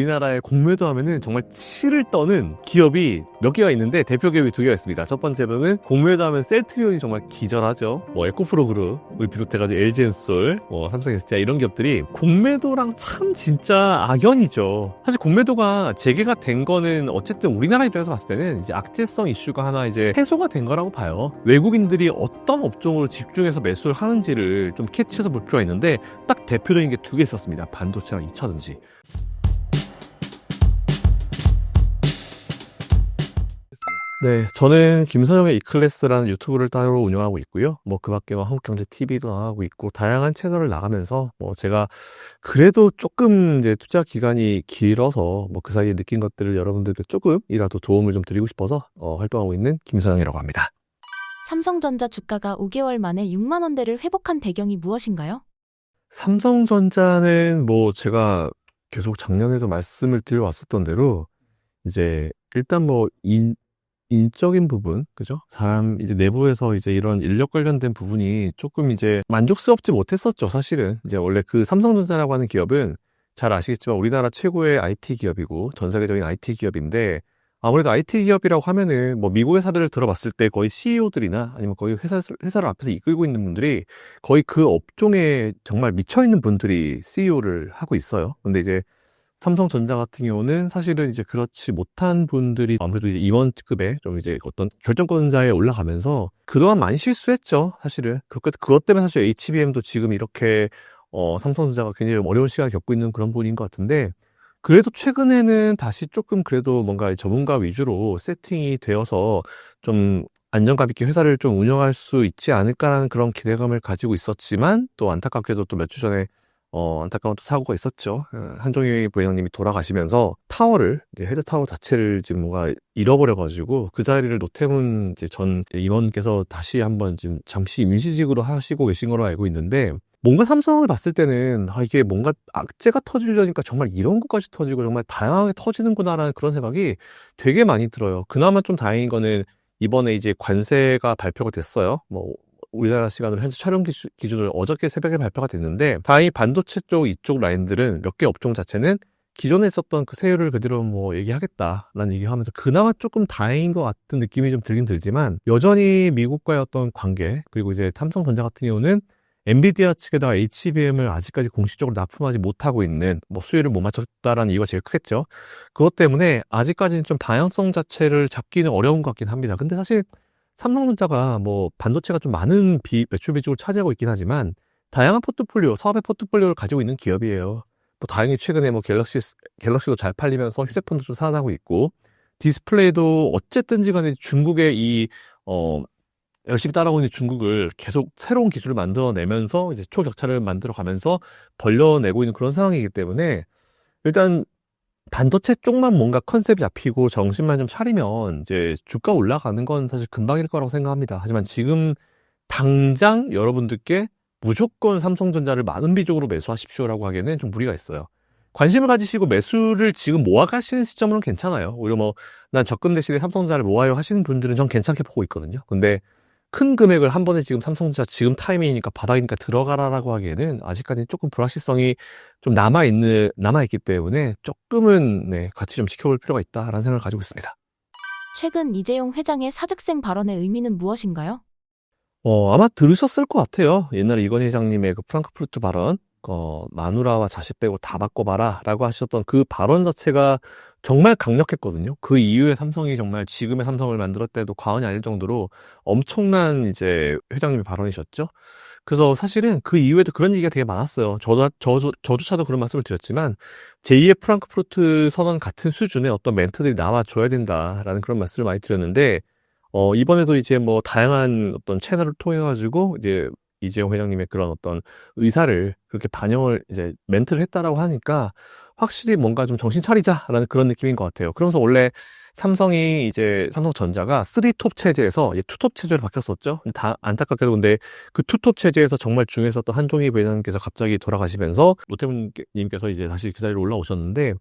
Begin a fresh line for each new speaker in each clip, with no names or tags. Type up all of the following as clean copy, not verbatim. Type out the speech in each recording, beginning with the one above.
우리나라에 공매도 하면은 정말 치를 떠는 기업이 몇 개가 있는데 대표 기업이 두 개가 있습니다. 첫 번째로는 공매도 하면 셀트리온이 정말 기절하죠. 뭐 에코프로그룹을 비롯해가지고 LG엔솔, 뭐 삼성 SDI 이런 기업들이 공매도랑 참 진짜 악연이죠. 사실 공매도가 재개가 된 거는 어쨌든 우리나라 입장에서 봤을 때는 이제 악재성 이슈가 하나 이제 해소가 된 거라고 봐요. 외국인들이 어떤 업종으로 집중해서 매수를 하는지를 좀 캐치해서 볼 필요가 있는데 딱 대표적인 게 두 개 있었습니다. 반도체랑 2차전지. 네, 저는 김선영의 이클래스라는 유튜브를 따로 운영하고 있고요. 뭐 그 밖에 한국경제TV도 나가고 있고 다양한 채널을 나가면서 뭐 제가 그래도 조금 이제 투자 기간이 길어서 뭐 그 사이에 느낀 것들을 여러분들께 조금이라도 도움을 좀 드리고 싶어서 활동하고 있는 김선영이라고 합니다.
삼성전자 주가가 5개월 만에 6만 원대를 회복한 배경이 무엇인가요?
삼성전자는 뭐 제가 계속 작년에도 말씀을 드려왔었던 대로 이제 일단 뭐 인적인 부분, 그죠? 사람 이제 내부에서 이제 이런 인력 관련된 부분이 조금 이제 만족스럽지 못했었죠, 사실은. 이제 원래 그 삼성전자라고 하는 기업은 잘 아시겠지만 우리나라 최고의 IT 기업이고 전 세계적인 IT 기업인데 아무래도 IT 기업이라고 하면은 뭐 미국 회사들을 들어봤을 때 거의 CEO들이나 아니면 거의 회사를 앞에서 이끌고 있는 분들이 거의 그 업종에 정말 미쳐있는 분들이 CEO를 하고 있어요. 근데 이제 삼성전자 같은 경우는 사실은 이제 그렇지 못한 분들이 아무래도 이제 임원급에 좀 이제 어떤 결정권자에 올라가면서 그동안 많이 실수했죠, 사실은. 그것 때문에 사실 HBM도 지금 이렇게 삼성전자가 굉장히 어려운 시간을 겪고 있는 그런 부분인 것 같은데 그래도 최근에는 다시 조금 그래도 뭔가 전문가 위주로 세팅이 되어서 좀 안정감 있게 회사를 좀 운영할 수 있지 않을까라는 그런 기대감을 가지고 있었지만 또 안타깝게도 또 몇 주 전에 안타까운 또 사고가 있었죠. 한종희 부회장님이 돌아가시면서 타워를 이제 헤드타워 자체를 지금 뭔가 잃어버려가지고 그 자리를 노태문 이제 전 임원께서 다시 한번 지금 잠시 임시직으로 하시고 계신 걸로 알고 있는데 뭔가 삼성을 봤을 때는 이게 뭔가 악재가 터지려니까 정말 이런 것까지 터지고 정말 다양하게 터지는구나라는 그런 생각이 되게 많이 들어요. 그나마 좀 다행인 거는 이번에 이제 관세가 발표가 됐어요. 뭐 우리나라 시간으로 현재 촬영 기준으로 어저께 새벽에 발표가 됐는데 다행히 반도체 쪽 이쪽 라인들은 몇 개 업종 자체는 기존에 있었던 그 세율을 그대로 뭐 얘기하겠다라는 얘기하면서 그나마 조금 다행인 것 같은 느낌이 좀 들긴 들지만 여전히 미국과의 어떤 관계 그리고 이제 삼성전자 같은 경우는 엔비디아 측에다가 HBM을 아직까지 공식적으로 납품하지 못하고 있는 뭐 수요를 못 맞췄다라는 이유가 제일 크겠죠. 그것 때문에 아직까지는 좀 방향성 자체를 잡기는 어려운 것 같긴 합니다. 근데 사실 삼성전자가 뭐 반도체가 좀 많은 매출 비중을 차지하고 있긴 하지만 다양한 포트폴리오, 사업의 포트폴리오를 가지고 있는 기업이에요. 뭐 다행히 최근에 뭐 갤럭시도 잘 팔리면서 휴대폰도 좀 살아나고 있고 디스플레이도 어쨌든지 간에 중국의 열심히 따라오고 있는 중국을 계속 새로운 기술을 만들어내면서 이제 초격차를 만들어가면서 벌려내고 있는 그런 상황이기 때문에 일단 반도체 쪽만 뭔가 컨셉이 잡히고 정신만 좀 차리면 이제 주가 올라가는 건 사실 금방일 거라고 생각합니다. 하지만 지금 당장 여러분들께 무조건 삼성전자를 많은 비중으로 매수하십시오라고 하기에는 좀 무리가 있어요. 관심을 가지시고 매수를 지금 모아가시는 시점은 괜찮아요. 오히려 뭐 난 적금 대신에 삼성전자를 모아요 하시는 분들은 전 괜찮게 보고 있거든요. 근데 큰 금액을 한 번에 지금 삼성전자 지금 타이밍이니까 바닥이니까 들어가라라고 하기에는 아직까지 조금 불확실성이 좀 남아있기 때문에 조금은 네, 같이 좀 지켜볼 필요가 있다라는 생각을 가지고 있습니다.
최근 이재용 회장의 사직생 발언의 의미는 무엇인가요?
아마 들으셨을 것 같아요. 옛날에 이건희 회장님의 그 프랑크푸르트 발언, 마누라와 자식 빼고 다 바꿔봐라 라고 하셨던 그 발언 자체가 정말 강력했거든요. 그 이후에 삼성이 정말 지금의 삼성을 만들었대도 과언이 아닐 정도로 엄청난 이제 회장님의 발언이셨죠. 그래서 사실은 그 이후에도 그런 얘기가 되게 많았어요. 저조차도 그런 말씀을 드렸지만 제2의 프랑크푸르트 선언 같은 수준의 어떤 멘트들이 나와줘야 된다라는 그런 말씀을 많이 드렸는데 이번에도 이제 뭐 다양한 어떤 채널을 통해 가지고 이제 이재용 회장님의 그런 어떤 의사를 그렇게 반영을 이제 멘트를 했다라고 하니까 확실히 뭔가 좀 정신 차리자라는 그런 느낌인 것 같아요. 그러면서 원래 삼성이 이제 삼성전자가 3톱 체제에서 이제 2톱 체제로 바뀌었었죠. 다 안타깝게도 근데 그 2톱 체제에서 정말 중요했었던 한종희 부회장님께서 갑자기 돌아가시면서 노태문님께서 이제 다시 그 자리로 올라오셨는데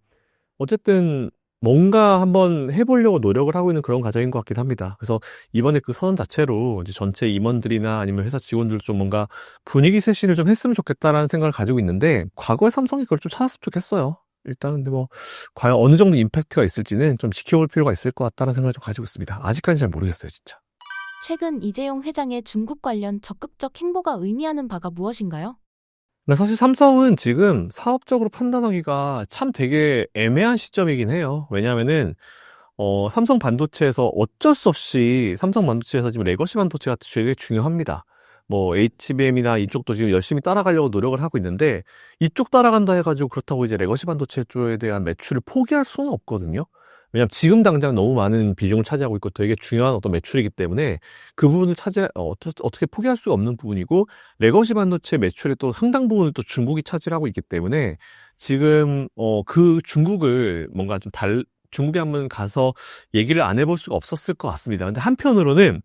어쨌든 뭔가 한번 해보려고 노력을 하고 있는 그런 과정인 것 같긴 합니다. 그래서 이번에 그 선언 자체로 이제 전체 임원들이나 아니면 회사 직원들 좀 뭔가 분위기 쇄신을 좀 했으면 좋겠다라는 생각을 가지고 있는데 과거의 삼성이 그걸 좀 찾았으면 좋겠어요. 일단 근데 뭐 과연 어느 정도 임팩트가 있을지는 좀 지켜볼 필요가 있을 것 같다는 생각을 좀 가지고 있습니다. 아직까지 잘 모르겠어요, 진짜.
최근 이재용 회장의 중국 관련 적극적 행보가 의미하는 바가 무엇인가요?
근데 사실 삼성은 지금 사업적으로 판단하기가 참 되게 애매한 시점이긴 해요. 왜냐하면은 삼성 반도체에서 어쩔 수 없이 삼성 반도체에서 지금 레거시 반도체가 되게 중요합니다. 뭐 HBM이나 이쪽도 지금 열심히 따라가려고 노력을 하고 있는데 이쪽 따라간다 해가지고 그렇다고 이제 레거시 반도체 쪽에 대한 매출을 포기할 수는 없거든요. 왜냐면 지금 당장 너무 많은 비중을 차지하고 있고 되게 중요한 어떤 매출이기 때문에 그 부분을 어떻게 포기할 수가 없는 부분이고 레거시 반도체 매출의 또 상당 부분을 또 중국이 차지하고 있기 때문에 지금 그 중국을 뭔가 좀 중국에 한번 가서 얘기를 안 해볼 수가 없었을 것 같습니다. 근데 한편으로는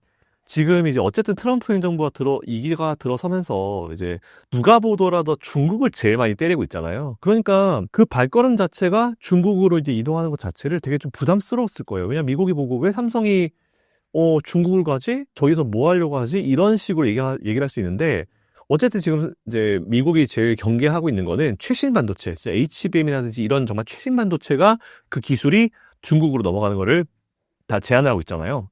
지금 이제 어쨌든 트럼프 행정부가 이기가 들어서면서 이제 누가 보더라도 중국을 제일 많이 때리고 있잖아요. 그러니까 그 발걸음 자체가 중국으로 이제 이동하는 것 자체를 되게 좀 부담스러웠을 거예요. 왜냐면 미국이 보고 왜 삼성이 중국을 가지? 저기서 뭐 하려고 하지? 이런 식으로 얘기를 할 수 있는데 어쨌든 지금 이제 미국이 제일 경계하고 있는 거는 최신 반도체, 진짜 HBM이라든지 이런 정말 최신 반도체가 그 기술이 중국으로 넘어가는 거를 다 제한을 하고 있잖아요.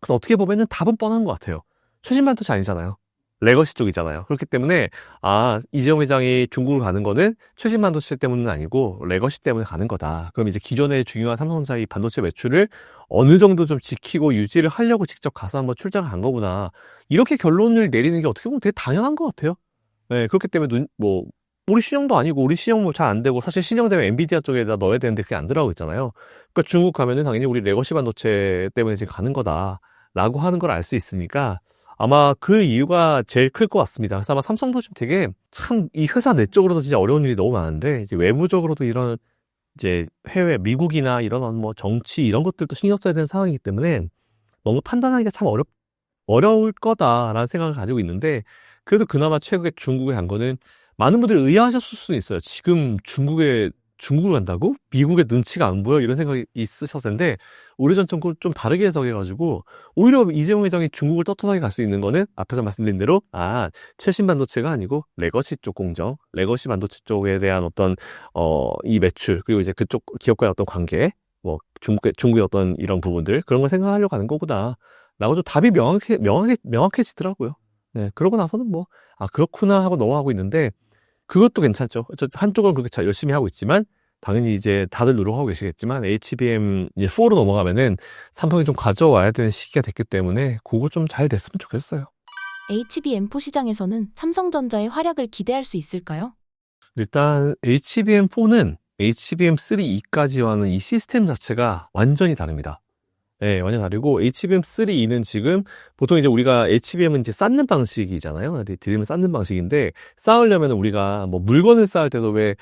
그래서 어떻게 보면은 답은 뻔한 것 같아요. 최신 반도체 아니잖아요. 레거시 쪽이잖아요. 그렇기 때문에 이재용 회장이 중국을 가는 거는 최신 반도체 때문은 아니고 레거시 때문에 가는 거다. 그럼 이제 기존의 중요한 삼성전자의 반도체 매출을 어느 정도 좀 지키고 유지를 하려고 직접 가서 한번 출장을 간 거구나. 이렇게 결론을 내리는 게 어떻게 보면 되게 당연한 것 같아요. 네, 그렇기 때문에 우리 신형도 아니고 우리 신형 뭐 잘 안 되고 사실 신형 되면 엔비디아 쪽에다 넣어야 되는데 그게 안 들어가고 있잖아요. 그러니까 중국 가면은 당연히 우리 레거시 반도체 때문에 지금 가는 거다라고 하는 걸 알 수 있으니까 아마 그 이유가 제일 클 것 같습니다. 그래서 아마 삼성도 좀 되게 참 이 회사 내적으로도 진짜 어려운 일이 너무 많은데 이제 외부적으로도 이런 이제 해외 미국이나 이런 뭐 정치 이런 것들도 신경 써야 되는 상황이기 때문에 뭔가 판단하기가 참 어려울 거다라는 생각을 가지고 있는데 그래도 그나마 최근에 중국에 간 거는 많은 분들이 의아하셨을 수는 있어요. 지금 중국을 간다고? 미국의 눈치가 안 보여? 이런 생각이 있으셨을 텐데 우리 전 좀 다르게 해석해가지고 오히려 이재용 회장이 중국을 떳떳하게 갈 수 있는 거는 앞에서 말씀드린 대로 최신 반도체가 아니고 레거시 쪽 공정, 레거시 반도체 쪽에 대한 어떤 이 매출 그리고 이제 그쪽 기업과의 어떤 관계 뭐 중국의 어떤 이런 부분들 그런 걸 생각하려고 하는 거구나 라고 좀 답이 명확해지더라고요. 네, 그러고 나서는 그렇구나 하고 넘어가고 있는데 그것도 괜찮죠. 한쪽은 그렇게 잘 열심히 하고 있지만 당연히 이제 다들 노력하고 계시겠지만 HBM 이제 4로 넘어가면은 삼성이 좀 가져와야 되는 시기가 됐기 때문에 그거 좀 잘 됐으면 좋겠어요.
HBM4 시장에서는 삼성전자의 활약을 기대할 수 있을까요?
일단 HBM4는 HBM3E까지와는 이 시스템 자체가 완전히 다릅니다. 네, 완전 다르고 HBM3E는 지금 보통 이제 우리가 HBM은 이제 쌓는 방식이잖아요. 드림을 쌓는 방식인데 쌓으려면 우리가 뭐 물건을 쌓을 때도 왜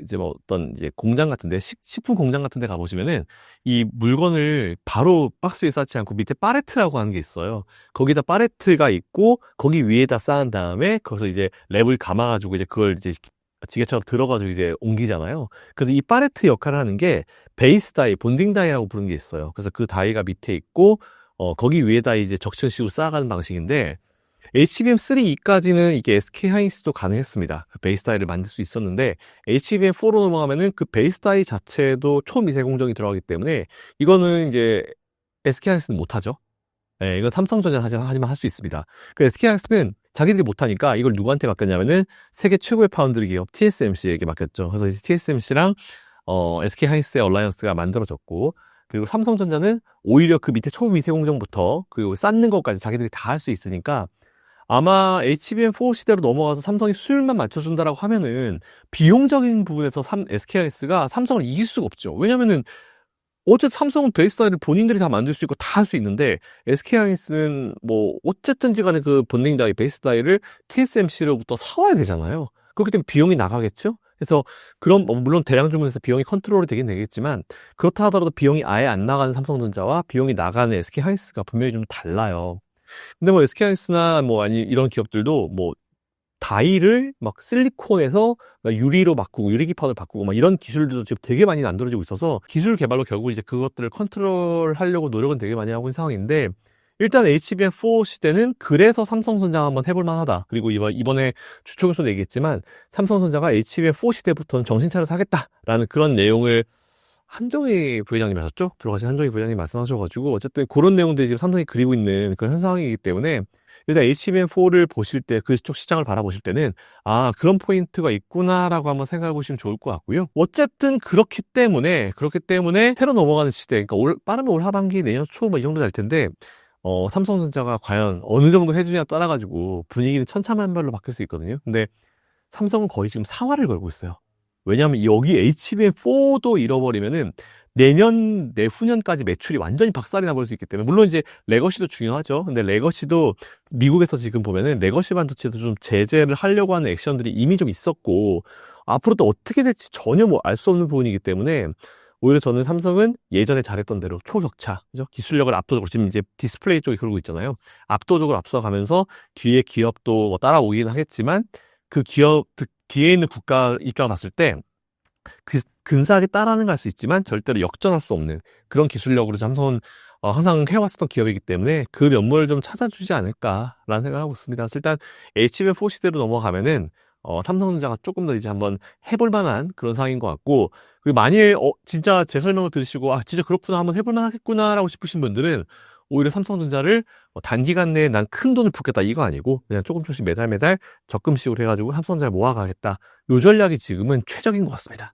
이제 뭐 어떤 이제 공장 같은데 식품 공장 같은데 가보시면은 이 물건을 바로 박스에 쌓지 않고 밑에 파레트라고 하는 게 있어요. 거기다 파레트가 있고 거기 위에다 쌓은 다음에 거기서 이제 랩을 감아가지고 이제 그걸 이제 지게처럼 들어가지고 이제 옮기잖아요. 그래서 이 파레트 역할을 하는 게 베이스 다이, 본딩 다이라고 부르는 게 있어요. 그래서 그 다이가 밑에 있고, 거기 위에다 이제 적층식으로 쌓아가는 방식인데, HBM3E까지는 이게 SK 하이닉스도 가능했습니다. 그 베이스 다이를 만들 수 있었는데, HBM4로 넘어가면은 그 베이스 다이 자체도 초미세 공정이 들어가기 때문에, 이거는 이제 SK 하이닉스는 못하죠. 네, 이건 삼성전자 하지만 할 수 있습니다. 그 SK 하이닉스는 자기들이 못하니까 이걸 누구한테 맡겼냐면은 세계 최고의 파운드리 기업 TSMC에게 맡겼죠. 그래서 이제 TSMC랑 SK 하이닉스의 얼라이언스가 만들어졌고 그리고 삼성전자는 오히려 그 밑에 초미세 공정부터 그리고 쌓는 것까지 자기들이 다 할 수 있으니까 아마 HBM4 시대로 넘어가서 삼성이 수율만 맞춰준다라고 하면은 비용적인 부분에서 SK 하이닉스가 삼성을 이길 수가 없죠. 왜냐면은 어쨌든 삼성은 베이스 다이를 본인들이 다 만들 수 있고 다 할 수 있는데 SK 하이닉스는 뭐 어쨌든지 간에 그 본딩 다이, 베이스 다이를 TSMC로부터 사와야 되잖아요. 그렇기 때문에 비용이 나가겠죠? 그래서 물론 대량 주문해서 비용이 컨트롤이 되긴 되겠지만 그렇다 하더라도 비용이 아예 안 나가는 삼성전자와 비용이 나가는 SK 하이닉스가 분명히 좀 달라요. 근데 뭐 SK 하이닉스나 아니 이런 기업들도 다이를 막 실리콘에서 유리로 바꾸고 유리기판을 바꾸고 막 이런 기술들도 지금 되게 많이 만들어지고 있어서 기술 개발로 결국 이제 그것들을 컨트롤하려고 노력은 되게 많이 하고 있는 상황인데 일단 HBM4 시대는 그래서 삼성전자가 한번 해볼 만하다. 그리고 이번에 주총에서도 얘기했지만 삼성전자가 HBM4 시대부터는 정신 차려서 하겠다라는 그런 내용을 한정희 부회장님이 하셨죠? 들어가신 한정희 부회장님이 말씀하셔가지고 어쨌든 그런 내용들이 지금 삼성이 그리고 있는 그런 현 상황이기 때문에 일단 HBM4를 보실 때 그쪽 시장을 바라보실 때는 아 그런 포인트가 있구나라고 한번 생각해 보시면 좋을 것 같고요. 어쨌든 그렇기 때문에 새로 넘어가는 시대, 그러니까 빠르면 올 하반기 내년 초 뭐 이 정도 될 텐데 삼성전자가 과연 어느 정도 해주냐에 따라 가지고 분위기는 천차만별로 바뀔 수 있거든요. 근데 삼성은 거의 지금 사활을 걸고 있어요. 왜냐하면 여기 HBM4도 잃어버리면은 내년, 내후년까지 매출이 완전히 박살이 나버릴 수 있기 때문에, 물론 이제 레거시도 중요하죠. 근데 레거시도 미국에서 지금 보면은 레거시 반도체도 좀 제재를 하려고 하는 액션들이 이미 좀 있었고, 앞으로 또 어떻게 될지 전혀 뭐 알 수 없는 부분이기 때문에, 오히려 저는 삼성은 예전에 잘했던 대로 초격차, 그죠? 기술력을 압도적으로, 지금 이제 디스플레이 쪽이 그러고 있잖아요. 압도적으로 앞서가면서 뒤에 기업도 뭐 따라오긴 하겠지만, 그 뒤에 있는 국가 입장을 봤을 때, 근사하게 따라는 갈 수 있지만 절대로 역전할 수 없는 그런 기술력으로 삼성은 항상 해왔었던 기업이기 때문에 그 면모를 좀 찾아주지 않을까라는 생각을 하고 있습니다. 그래서 일단 HBM4 시대로 넘어가면은 삼성전자가 조금 더 이제 한번 해볼 만한 그런 상황인 것 같고, 그리고 만일 진짜 제 설명을 들으시고 아 진짜 그렇구나 한번 해볼 만하겠구나라고 싶으신 분들은 오히려 삼성전자를 단기간 내에 난 큰 돈을 붓겠다 이거 아니고 그냥 조금씩 매달 적금식으로 해가지고 삼성전자를 모아가겠다, 요 전략이 지금은 최적인 것 같습니다.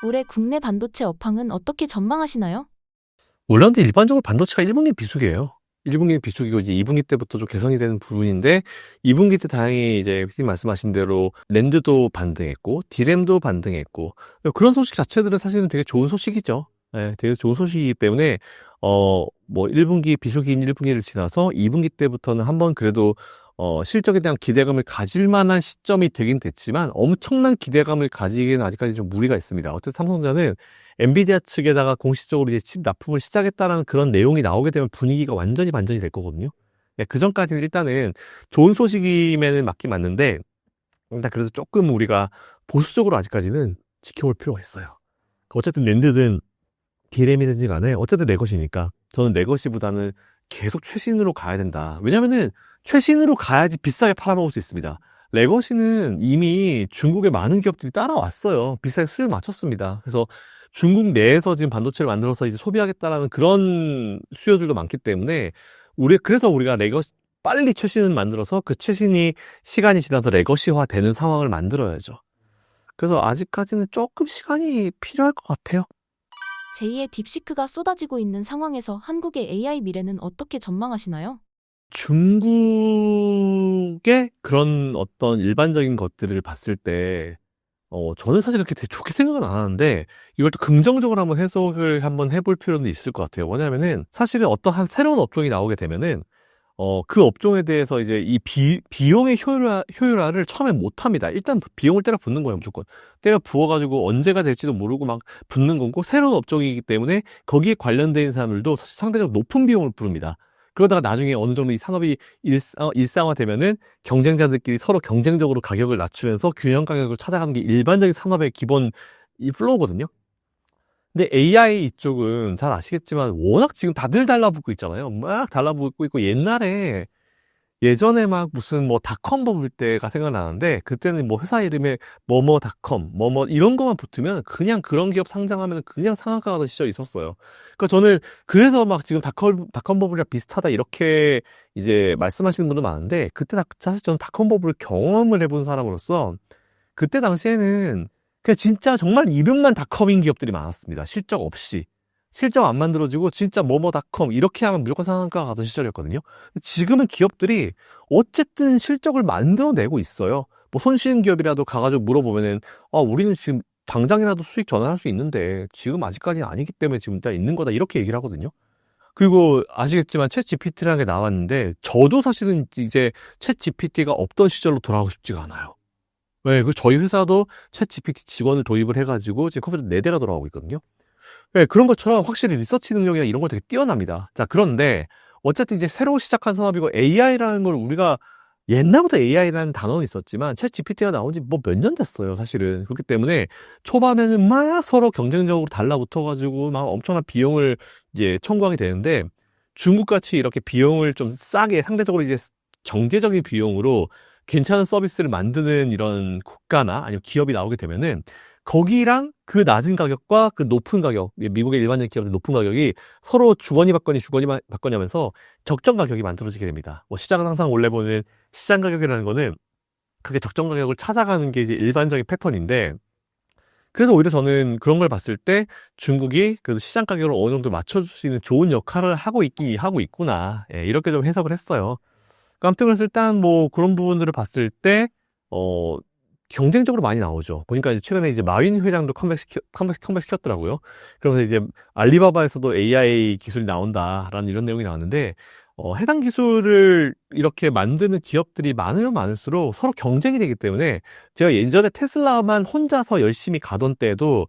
올해 국내 반도체 업황은 어떻게 전망하시나요?
원래는 일반적으로 반도체가 1분기 비수기예요. 1분기 비수기고 이제 2분기 때부터 좀 개선이 되는 부분인데, 2분기 때 다행히 이제 피디님 말씀하신 대로 랜드도 반등했고 디램도 반등했고, 그런 소식 자체들은 사실은 되게 좋은 소식이죠. 네, 되게 좋은 소식이기 때문에 뭐 1분기 비수기인 1분기를 지나서 2분기 때부터는 한번 그래도 실적에 대한 기대감을 가질 만한 시점이 되긴 됐지만 엄청난 기대감을 가지기에는 아직까지 좀 무리가 있습니다. 어쨌든 삼성전자는 엔비디아 측에다가 공식적으로 이제 칩 납품을 시작했다라는 그런 내용이 나오게 되면 분위기가 완전히 반전이 될 거거든요. 그 전까지는 일단은 좋은 소식임에는 맞긴 맞는데, 일단 그래서 조금 우리가 보수적으로 아직까지는 지켜볼 필요가 있어요. 어쨌든 랜드든 디램이든지 간에 어쨌든 레거시니까 저는 레거시보다는 계속 최신으로 가야 된다. 왜냐면은 최신으로 가야지 비싸게 팔아먹을 수 있습니다. 레거시는 이미 중국의 많은 기업들이 따라왔어요. 비싸게 수요를 맞췄습니다. 그래서 중국 내에서 지금 반도체를 만들어서 이제 소비하겠다라는 그런 수요들도 많기 때문에 그래서 우리가 레거시 빨리 최신을 만들어서 그 최신이 시간이 지나서 레거시화 되는 상황을 만들어야죠. 그래서 아직까지는 조금 시간이 필요할 것 같아요.
제2의 딥시크가 쏟아지고 있는 상황에서 한국의 AI 미래는 어떻게 전망하시나요?
중국의 그런 어떤 일반적인 것들을 봤을 때, 저는 사실 그렇게 되게 좋게 생각은 안 하는데, 이걸 또 긍정적으로 한번 해석을 한번 해볼 필요는 있을 것 같아요. 뭐냐면은, 사실은 어떠한 새로운 업종이 나오게 되면은, 그 업종에 대해서 이제 이 비용의 효율화를 처음에 못 합니다. 일단 비용을 때려 붓는 거예요, 무조건. 때려 부어가지고 언제가 될지도 모르고 막 붓는 거고, 새로운 업종이기 때문에 거기에 관련된 사람들도 사실 상대적으로 높은 비용을 부릅니다. 그러다가 나중에 어느 정도 이 산업이 일상화되면은 경쟁자들끼리 서로 경쟁적으로 가격을 낮추면서 균형 가격을 찾아가는 게 일반적인 산업의 기본 이 플로우거든요. 근데 AI 이쪽은 잘 아시겠지만 워낙 지금 다들 달라붙고 있잖아요. 막 달라붙고 있고, 예전에 막 무슨 뭐 닷컴 버블 때가 생각나는데, 그때는 뭐 회사 이름에 뭐뭐닷컴 뭐뭐 이런 것만 붙으면 그냥 그런 기업 상장하면 그냥 상한가 가던 시절이 있었어요. 그러니까 저는 그래서 막 지금 닷컴 버블이랑 비슷하다 이렇게 이제 말씀하시는 분도 많은데, 그때 사실 저는 닷컴 버블을 경험을 해본 사람으로서 그때 당시에는 그냥 진짜 정말 이름만 닷컴인 기업들이 많았습니다. 실적 안 만들어지고 진짜 뭐뭐닷컴 이렇게 하면 무조건 상한가 가던 시절이었거든요. 지금은 기업들이 어쨌든 실적을 만들어내고 있어요. 뭐 손쉬운 기업이라도 가가지고 물어보면은 우리는 지금 당장이라도 수익 전환할 수 있는데 지금 아직까지는 아니기 때문에 지금 일단 있는 거다 이렇게 얘기를 하거든요. 그리고 아시겠지만 챗 GPT라는 게 나왔는데, 저도 사실은 이제 챗 GPT가 없던 시절로 돌아가고 싶지가 않아요. 네, 그 저희 회사도 챗 GPT 직원을 도입을 해가지고 지금 컴퓨터 4대가 돌아가고 있거든요. 네, 그런 것처럼 확실히 리서치 능력이나 이런 거 되게 뛰어납니다. 자, 그런데 어쨌든 이제 새로 시작한 산업이고, AI라는 걸 우리가 옛날부터 AI라는 단어는 있었지만 챗 GPT가 나온 지 뭐 몇 년 됐어요, 사실은. 그렇기 때문에 초반에는 막 서로 경쟁적으로 달라붙어가지고 막 엄청난 비용을 이제 청구하게 되는데, 중국같이 이렇게 비용을 좀 싸게 상대적으로 이제 정제적인 비용으로 괜찮은 서비스를 만드는 이런 국가나 아니면 기업이 나오게 되면은 거기랑 그 낮은 가격과 그 높은 가격, 미국의 일반적인 기업들 높은 가격이 서로 주거니 받거니 하면서 적정 가격이 만들어지게 됩니다. 뭐 시장은 항상 원래 보는 시장 가격이라는 거는 그게 적정 가격을 찾아가는 게 이제 일반적인 패턴인데, 그래서 오히려 저는 그런 걸 봤을 때 중국이 그래도 시장 가격을 어느 정도 맞춰줄 수 있는 좋은 역할을 하고 있구나. 예, 이렇게 좀 해석을 했어요. 아무튼 그래서 일단 뭐 그런 부분들을 봤을 때, 경쟁적으로 많이 나오죠. 보니까 이제 최근에 이제 마윈 회장도 컴백시켰더라고요. 그러면서 이제 알리바바에서도 AI 기술이 나온다라는 이런 내용이 나왔는데, 해당 기술을 이렇게 만드는 기업들이 많으면 많을수록 서로 경쟁이 되기 때문에 제가 예전에 테슬라만 혼자서 열심히 가던 때에도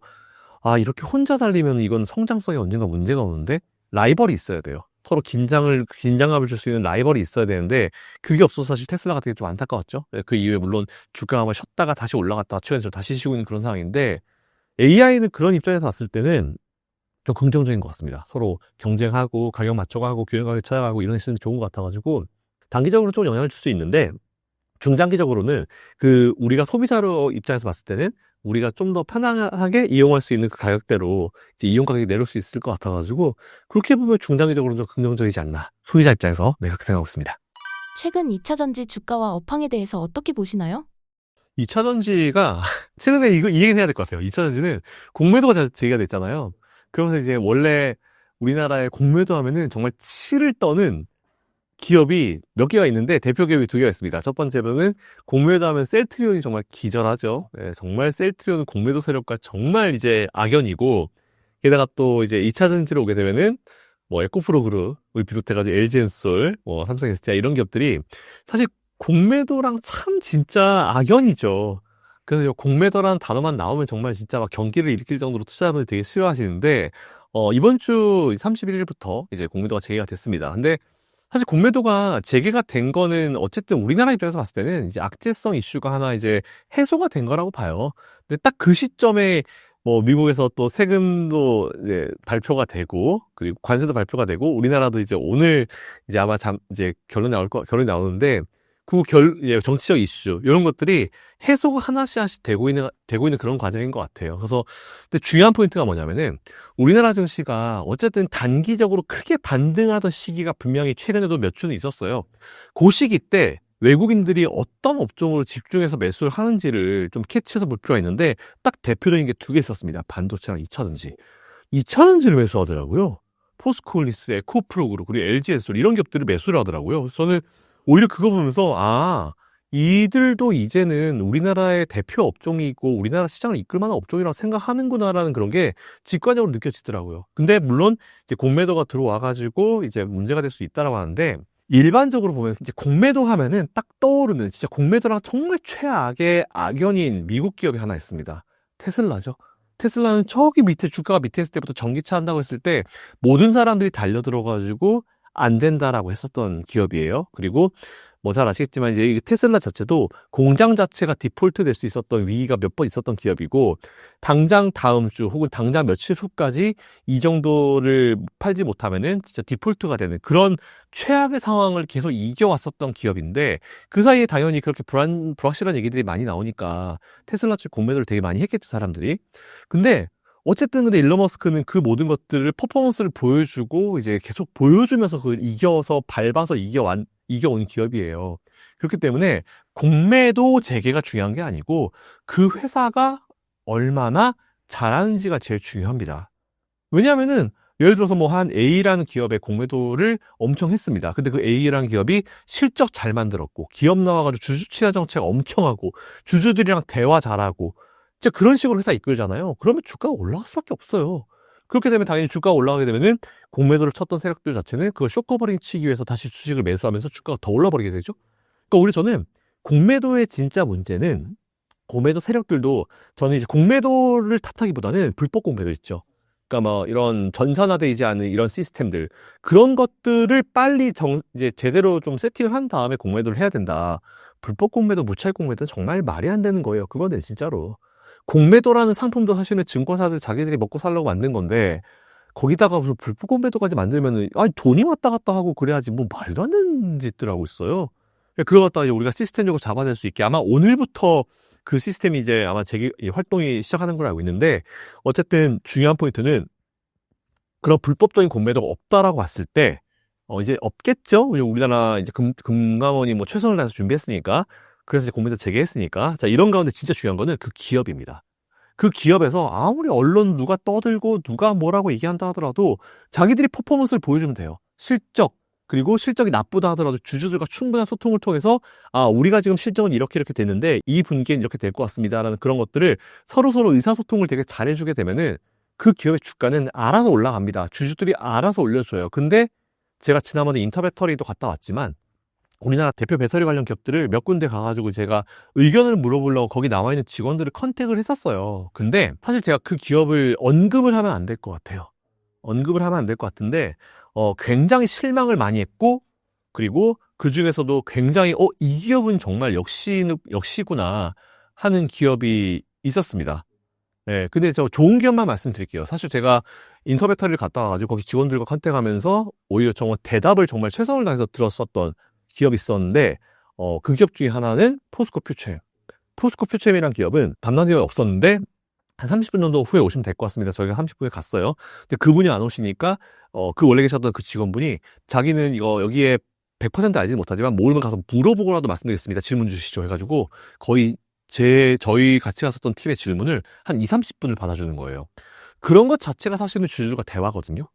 아, 이렇게 혼자 달리면 이건 성장성에 언젠가 문제가 오는데 라이벌이 있어야 돼요. 서로 긴장감을 줄 수 있는 라이벌이 있어야 되는데 그게 없어서 사실 테슬라가 되게 좀 안타까웠죠. 그 이후에 물론 주가가 한번 쉬었다가 다시 올라갔다가 최근에 다시 쉬고 있는 그런 상황인데 AI는 그런 입장에서 봤을 때는 좀 긍정적인 것 같습니다. 서로 경쟁하고 가격 맞춰가고 균형 가격 찾아가고 이런 시스템이 좋은 것 같아가지고 단기적으로 좀 영향을 줄 수 있는데 중장기적으로는 그 우리가 소비자로 입장에서 봤을 때는 우리가 좀 더 편안하게 이용할 수 있는 그 가격대로 이제 이용 가격이 내려올 수 있을 것 같아가지고 그렇게 보면 중장기적으로는 좀 긍정적이지 않나 소비자 입장에서 네, 그렇게 생각하고 있습니다.
최근 2차 전지 주가와 업황에 대해서 어떻게 보시나요?
2차 전지가 최근에 이 얘기는 해야 될 것 같아요. 2차 전지는 공매도가 제기가 됐잖아요. 그러면서 이제 원래 우리나라에 공매도 하면은 정말 치를 떠는 기업이 몇 개가 있는데 대표 기업이 두 개가 있습니다. 첫 번째로는 공매도 하면 셀트리온이 정말 기절하죠. 네, 정말 셀트리온은 공매도 세력과 정말 이제 악연이고, 게다가 또 이제 2차 전지로 오게 되면은 뭐 에코프로 그룹을 비롯해가지고 LG엔솔, 뭐 삼성 SDI 이런 기업들이 사실 공매도랑 참 진짜 악연이죠. 그래서 이 공매도라는 단어만 나오면 정말 진짜 막 경기를 일으킬 정도로 투자자분들 되게 싫어하시는데, 이번 주 31일부터 이제 공매도가 재개가 됐습니다. 근데 사실 공매도가 재개가 된 거는 어쨌든 우리나라 입장에서 봤을 때는 이제 악재성 이슈가 하나 이제 해소가 된 거라고 봐요. 근데 딱 그 시점에 뭐 미국에서 또 세금도 이제 발표가 되고 그리고 관세도 발표가 되고 우리나라도 이제 오늘 이제 아마 이제 결론이 나오는데 이제 정치적 이슈 이런 것들이 해소가 하나씩 되고 있는 그런 과정인 것 같아요. 그래서 근데 중요한 포인트가 뭐냐면은 우리나라 증시가 어쨌든 단기적으로 크게 반등하던 시기가 분명히 최근에도 몇 주는 있었어요. 그 시기 때 외국인들이 어떤 업종으로 집중해서 매수를 하는지를 좀 캐치해서 볼 필요가 있는데 딱 대표적인 게 두 개 있었습니다. 반도체랑 2차 전지. 2차 전지를 매수하더라고요. 포스코홀리스, 에코프로그룹, 그리고 LG엔솔 이런 기업들을 매수를 하더라고요. 그래서 저는 오히려 그거 보면서 이들도 이제는 우리나라의 대표 업종이고 우리나라 시장을 이끌 만한 업종이라고 생각하는구나라는 그런 게 직관적으로 느껴지더라고요. 근데 물론 이제 공매도가 들어와가지고 이제 문제가 될 수 있다라고 하는데 일반적으로 보면 이제 공매도 하면은 딱 떠오르는 진짜 공매도랑 정말 최악의 악연인 미국 기업이 하나 있습니다. 테슬라죠. 테슬라는 저기 밑에 주가가 밑에 있을 때부터 전기차 한다고 했을 때 모든 사람들이 달려들어가지고 안 된다라고 했었던 기업이에요. 그리고 뭐 잘 아시겠지만 이제 이 테슬라 자체도 공장 자체가 디폴트 될 수 있었던 위기가 몇 번 있었던 기업이고 당장 다음 주 혹은 당장 며칠 후까지 이 정도를 팔지 못하면은 진짜 디폴트가 되는 그런 최악의 상황을 계속 이겨왔었던 기업인데 그 사이에 당연히 그렇게 불확실한 얘기들이 많이 나오니까 테슬라 쪽 공매도를 되게 많이 했겠죠, 사람들이. 근데 어쨌든 근데 일론 머스크는 그 모든 것들을 퍼포먼스를 보여주고 이제 계속 보여주면서 그걸 이겨서 밟아서 이겨온 기업이에요. 그렇기 때문에 공매도 재개가 중요한 게 아니고 그 회사가 얼마나 잘하는지가 제일 중요합니다. 왜냐하면은 예를 들어서 뭐 한 A라는 기업의 공매도를 엄청 했습니다. 근데 그 A라는 기업이 실적 잘 만들었고 기업 나와가지고 주주 친화 정책 엄청 하고 주주들이랑 대화 잘하고 진짜 그런 식으로 회사 이끌잖아요. 그러면 주가가 올라갈 수밖에 없어요. 그렇게 되면 당연히 주가가 올라가게 되면은 공매도를 쳤던 세력들 자체는 그걸 쇼커버링 치기 위해서 다시 주식을 매수하면서 주가가 더 올라버리게 되죠. 그러니까 오히려 저는 공매도의 진짜 문제는 공매도 세력들도 저는 이제 공매도를 탓하기보다는 불법 공매도 있죠. 그러니까 뭐 이런 전산화되지 않은 이런 시스템들 그런 것들을 빨리 이제 제대로 좀 세팅을 한 다음에 공매도를 해야 된다. 불법 공매도, 무차익 공매도는 정말 말이 안 되는 거예요. 그거는 진짜로. 공매도라는 상품도 사실은 증권사들 자기들이 먹고 살려고 만든 건데 거기다가 무슨 불법 공매도까지 만들면은, 아니, 돈이 왔다 갔다 하고 그래야지, 뭐, 말도 안 되는 짓들 하고 있어요. 그걸 갖다가 이제 우리가 시스템적으로 잡아낼 수 있게 아마 오늘부터 그 시스템이 이제 아마 활동이 시작하는 걸 알고 있는데, 어쨌든 중요한 포인트는 그런 불법적인 공매도가 없다라고 봤을 때, 이제 없겠죠? 우리나라 이제 금감원이 뭐 최선을 다해서 준비했으니까. 그래서 이제 공매도 제기했으니까. 자, 이런 가운데 진짜 중요한 거는 그 기업입니다. 그 기업에서 아무리 언론 누가 떠들고 누가 뭐라고 얘기한다 하더라도 자기들이 퍼포먼스를 보여주면 돼요. 실적, 그리고 실적이 나쁘다 하더라도 주주들과 충분한 소통을 통해서 우리가 지금 실적은 이렇게 됐는데 이 분기엔 이렇게 될 것 같습니다라는 그런 것들을 서로 의사소통을 되게 잘해주게 되면은 그 기업의 주가는 알아서 올라갑니다. 주주들이 알아서 올려줘요. 근데 제가 지난번에 인터배터리도 갔다 왔지만 우리나라 대표 배터리 관련 기업들을 몇 군데 가가지고 제가 의견을 물어보려고 거기 나와 있는 직원들을 컨택을 했었어요. 근데 사실 제가 그 기업을 언급을 하면 안 될 것 같아요. 언급을 하면 안 될 것 같은데 굉장히 실망을 많이 했고, 그리고 그 중에서도 굉장히 이 기업은 정말 역시구나 하는 기업이 있었습니다. 네, 근데 저 좋은 기업만 말씀드릴게요. 사실 제가 인터배터리를 갔다 와가지고 거기 직원들과 컨택하면서 오히려 정말 대답을 정말 최선을 다해서 들었었던 기업이 있었는데, 그 기업 중에 하나는 포스코 퓨처엠. 포스코 퓨처엠이라는 기업은 담당자가 없었는데 한 30분 정도 후에 오시면 될 것 같습니다. 저희가 30분에 갔어요. 근데 그분이 안 오시니까 그 원래 계셨던 그 직원분이 자기는 여기에 100% 알지는 못하지만 모르면 가서 물어보고라도 말씀드리겠습니다. 질문 주시죠 해가지고 거의 저희 같이 갔었던 팀의 질문을 한 20-30분을 받아주는 거예요. 그런 것 자체가 사실은 주주들과 대화거든요.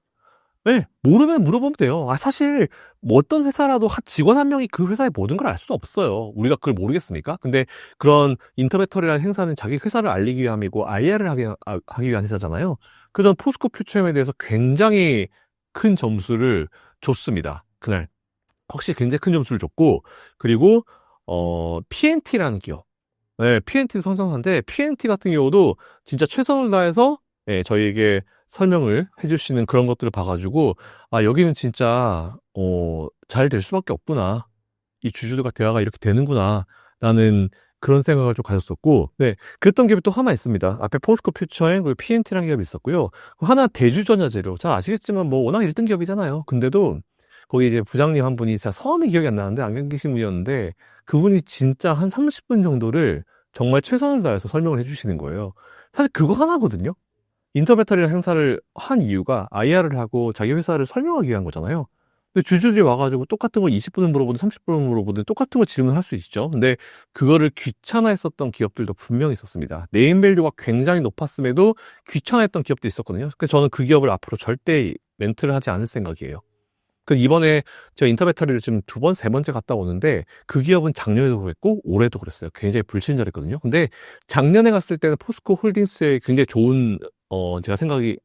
네, 모르면 물어보면 돼요. 사실 뭐 어떤 회사라도 직원 한 명이 그 회사의 모든 걸 알 수는 없어요. 우리가 그걸 모르겠습니까? 근데 그런 인터배터리라는 행사는 자기 회사를 알리기 위함이고 IR을 하기 위한 회사잖아요. 그래서 포스코 퓨처엠에 대해서 굉장히 큰 점수를 줬습니다. 그날 확실히 굉장히 큰 점수를 줬고, 그리고 PNT라는 기업. 네, PNT도 성장사인데 PNT 같은 경우도 진짜 최선을 다해서 저희에게 설명을 해주시는 그런 것들을 봐가지고 여기는 진짜 잘 될 수밖에 없구나, 이 주주들과 대화가 이렇게 되는구나 라는 그런 생각을 좀 가졌었고, 네, 그랬던 기업이 또 하나 있습니다. 앞에 포스코 퓨처엠 그리고 PNT라는 기업이 있었고요. 하나 대주전자재료, 잘 아시겠지만 뭐 워낙 1등 기업이잖아요. 근데도 거기 이제 부장님 한 분이, 제가 성함이 기억이 안 나는데 안경 끼신 분이었는데, 그분이 진짜 한 30분 정도를 정말 최선을 다해서 설명을 해주시는 거예요. 사실 그거 하나거든요. 인터배터리라는 행사를 한 이유가 IR을 하고 자기 회사를 설명하기 위한 거잖아요. 근데 주주들이 와가지고 똑같은 걸 20분을 물어보든 30분을 물어보든 똑같은 걸 질문할 수 있죠. 근데 그거를 귀찮아했었던 기업들도 분명히 있었습니다. 네임밸류가 굉장히 높았음에도 귀찮아했던 기업도 있었거든요. 그래서 저는 그 기업을 앞으로 절대 멘트를 하지 않을 생각이에요. 이번에 제가 인터배터리를 지금 2번, 3번째 갔다 오는데 그 기업은 작년에도 그랬고 올해도 그랬어요. 굉장히 불친절했거든요. 근데 작년에 갔을 때는 포스코 홀딩스에 굉장히 좋은 제가 생각이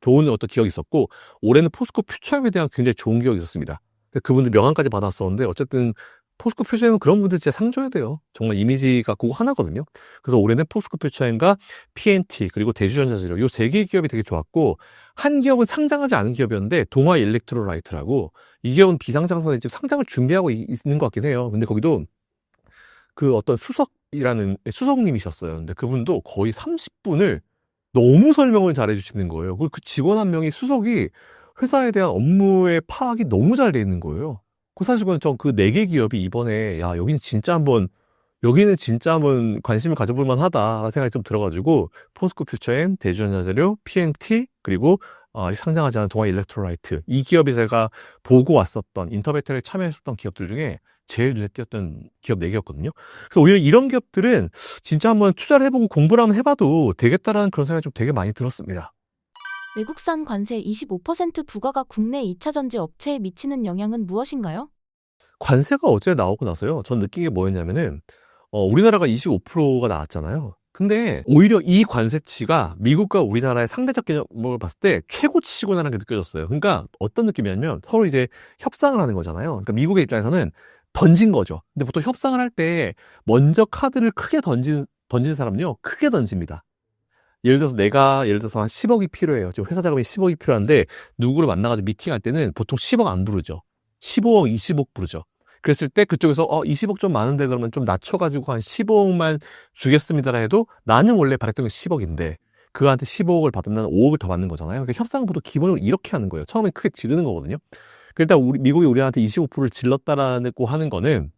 좋은 어떤 기억이 있었고, 올해는 포스코 퓨처엠에 대한 굉장히 좋은 기억이 있었습니다. 그분들 명함까지 받았었는데, 어쨌든 포스코 퓨처엠은 그런 분들 진짜 상 줘야 돼요. 정말 이미지가 그거 하나거든요. 그래서 올해는 포스코 퓨처엠과 PNT 그리고 대주전자재료, 요 3개의 기업이 되게 좋았고, 한 기업은 상장하지 않은 기업이었는데 동아 일렉트로라이트라고, 이 기업은 비상장선에 지금 상장을 준비하고 있는 것 같긴 해요. 근데 거기도 그 어떤 수석님이셨어요. 근데 그분도 거의 30분을 너무 설명을 잘해 주시는 거예요. 그리고 그 직원 한 명이, 수석이 회사에 대한 업무의 파악이 너무 잘 돼 있는 거예요. 사실 전 그 4개 기업이 이번에 여기는 진짜 한번 관심을 가져볼 만하다 생각이 좀 들어가지고, 포스코 퓨처엠, 대주전자재료, PNT, 그리고 상장하지 않은 동아 일렉트로라이트, 이 기업이 제가 보고 왔었던 인터배터리에 참여했었던 기업들 중에 제일 눈에 띄었던 기업 4개였거든요. 그래서 오히려 이런 기업들은 진짜 한번 투자를 해보고 공부를 한번 해봐도 되겠다라는 그런 생각이 좀 되게 많이 들었습니다.
외국산 관세 25% 부과가 국내 2차 전지 업체에 미치는 영향은 무엇인가요?
관세가 어제 나오고 나서요, 전 느낀 게 뭐였냐면은 우리나라가 25%가 나왔잖아요. 근데 오히려 이 관세치가 미국과 우리나라의 상대적 개념을 봤을 때 최고치구나라는 게 느껴졌어요. 그러니까 어떤 느낌이냐면 서로 이제 협상을 하는 거잖아요. 그러니까 미국의 입장에서는 던진 거죠. 근데 보통 협상을 할 때 먼저 카드를 크게 던진 사람은요, 크게 던집니다. 예를 들어서 한 10억이 필요해요. 지금 회사 자금이 10억이 필요한데 누구를 만나가지고 미팅할 때는 보통 10억 안 부르죠. 15억, 20억 부르죠. 그랬을 때 그쪽에서 20억 좀 많은데 그러면 좀 낮춰가지고 한 15억만 주겠습니다라 해도, 나는 원래 바랬던 건 10억인데 그한테 15억을 받으면 5억을 더 받는 거잖아요. 그러니까 협상보도 기본적으로 이렇게 하는 거예요. 처음엔 크게 지르는 거거든요. 일단 미국이 우리한테 25%를 질렀다라고 하는 거는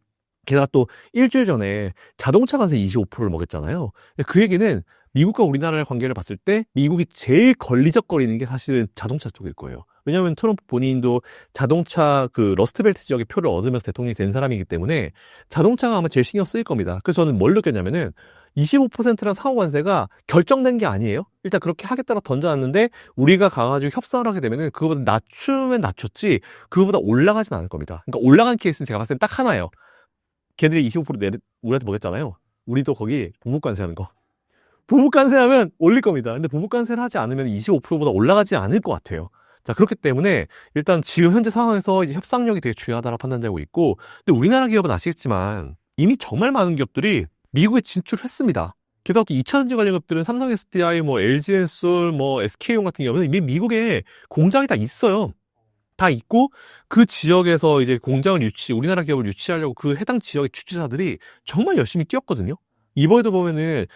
게다가 또 일주일 전에 자동차 관세 25%를 먹였잖아요. 그 얘기는 미국과 우리나라의 관계를 봤을 때 미국이 제일 걸리적거리는 게 사실은 자동차 쪽일 거예요. 왜냐하면 트럼프 본인도 자동차 그 러스트벨트 지역의 표를 얻으면서 대통령이 된 사람이기 때문에 자동차가 아마 제일 신경 쓰일 겁니다. 그래서 저는 뭘 느꼈냐면은 25%랑 상호 관세가 결정된 게 아니에요. 일단 그렇게 하겠다고 던져놨는데 우리가 가가지고 협상을 하게 되면은 그거보다 낮추면 낮췄지 그거보다 올라가진 않을 겁니다. 그러니까 올라간 케이스는 제가 봤을 땐 딱 하나예요. 걔들이 25% 우리한테 먹였잖아요. 우리도 거기 보복관세 하는 거. 보복관세 하면 올릴 겁니다. 근데 보복관세를 하지 않으면 25%보다 올라가지 않을 것 같아요. 자, 그렇기 때문에 일단 지금 현재 상황에서 이제 협상력이 되게 중요하다고 판단되고 있고, 근데 우리나라 기업은 아시겠지만 이미 정말 많은 기업들이 미국에 진출했습니다. 게다가 또 2차전지 관련 기업들은 삼성 SDI, 뭐 LG엔솔, 뭐 SK용 같은 경우는 이미 미국에 공장이 다 있어요. 다 있고 그 지역에서 이제 공장을 우리나라 기업을 유치하려고 그 해당 지역의 주지사들이 정말 열심히 뛰었거든요. 이번에도 보면은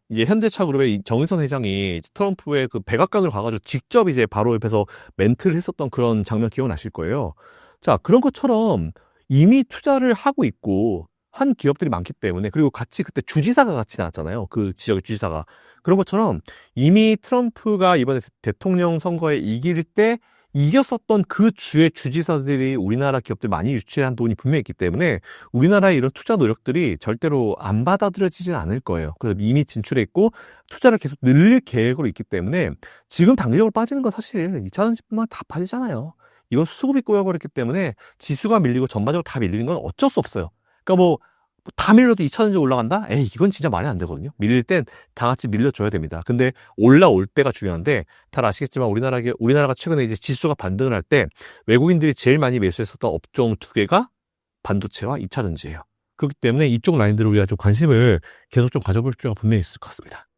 이제 현대차 그룹의 정의선 회장이 트럼프의 그 백악관을 가가지고 직접 이제 바로 옆에서 멘트를 했었던 그런 장면 기억나실 거예요. 자, 그런 것처럼 이미 투자를 하고 있고 한 기업들이 많기 때문에, 그리고 같이 그때 주지사가 같이 나왔잖아요. 그 지역의 주지사가. 그런 것처럼 이미 트럼프가 이번에 대통령 선거에 이길 때 이겼었던 그 주의 주지사들이 우리나라 기업들 많이 유치한 돈이 분명히 있기 때문에 우리나라의 이런 투자 노력들이 절대로 안 받아들여지진 않을 거예요. 그래서 이미 진출해 있고 투자를 계속 늘릴 계획으로 있기 때문에 지금 단기적으로 빠지는 건 사실 2차전지뿐만 다 빠지잖아요. 이건 수급이 꼬여버렸기 때문에 지수가 밀리고 전반적으로 다 밀리는 건 어쩔 수 없어요. 그러니까 뭐 다 밀려도 2차전지 올라간다? 에이, 이건 진짜 말이 안 되거든요. 밀릴 땐 다 같이 밀려줘야 됩니다. 근데 올라올 때가 중요한데, 다 아시겠지만 우리나라가 최근에 이제 지수가 반등을 할 때 외국인들이 제일 많이 매수했었던 업종 두 개가 반도체와 2차전지예요. 그렇기 때문에 이쪽 라인들을 우리가 좀 관심을 계속 좀 가져볼 필요가 분명히 있을 것 같습니다.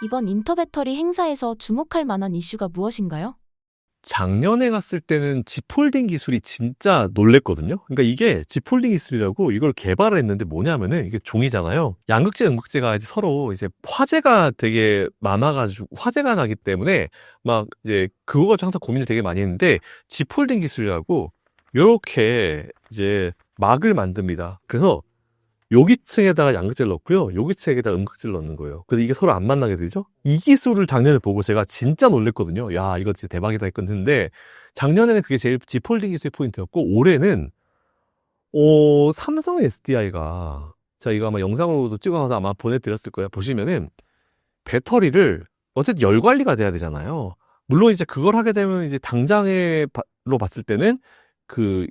이번 인터배터리 행사에서 주목할 만한 이슈가 무엇인가요?
작년에 갔을 때는 지폴딩 기술이 진짜 놀랬거든요. 그러니까 이게 지폴딩 기술이라고 이걸 개발을 했는데 뭐냐면은 이게 종이잖아요. 양극재, 음극재가 이제 서로 이제 화재가 되게 많아가지고 화재가 나기 때문에 막 이제 그거 가지고 항상 고민을 되게 많이 했는데 지폴딩 기술이라고 이렇게 이제 막을 만듭니다. 그래서 여기 층에다가 양극재를 넣고요. 여기 층에다 음극재를 넣는 거예요. 그래서 이게 서로 안 만나게 되죠. 이 기술을 작년에 보고 제가 진짜 놀랬거든요. 야, 이거 진짜 대박이다 했는데 작년에는 그게 제일 지폴딩 기술의 포인트였고, 올해는 삼성 SDI가 제가 이거 아마 영상으로도 찍어서 아마 보내드렸을 거예요. 보시면은 배터리를 어쨌든 열 관리가 돼야 되잖아요. 물론 이제 그걸 하게 되면 이제 당장으로 봤을 때는 그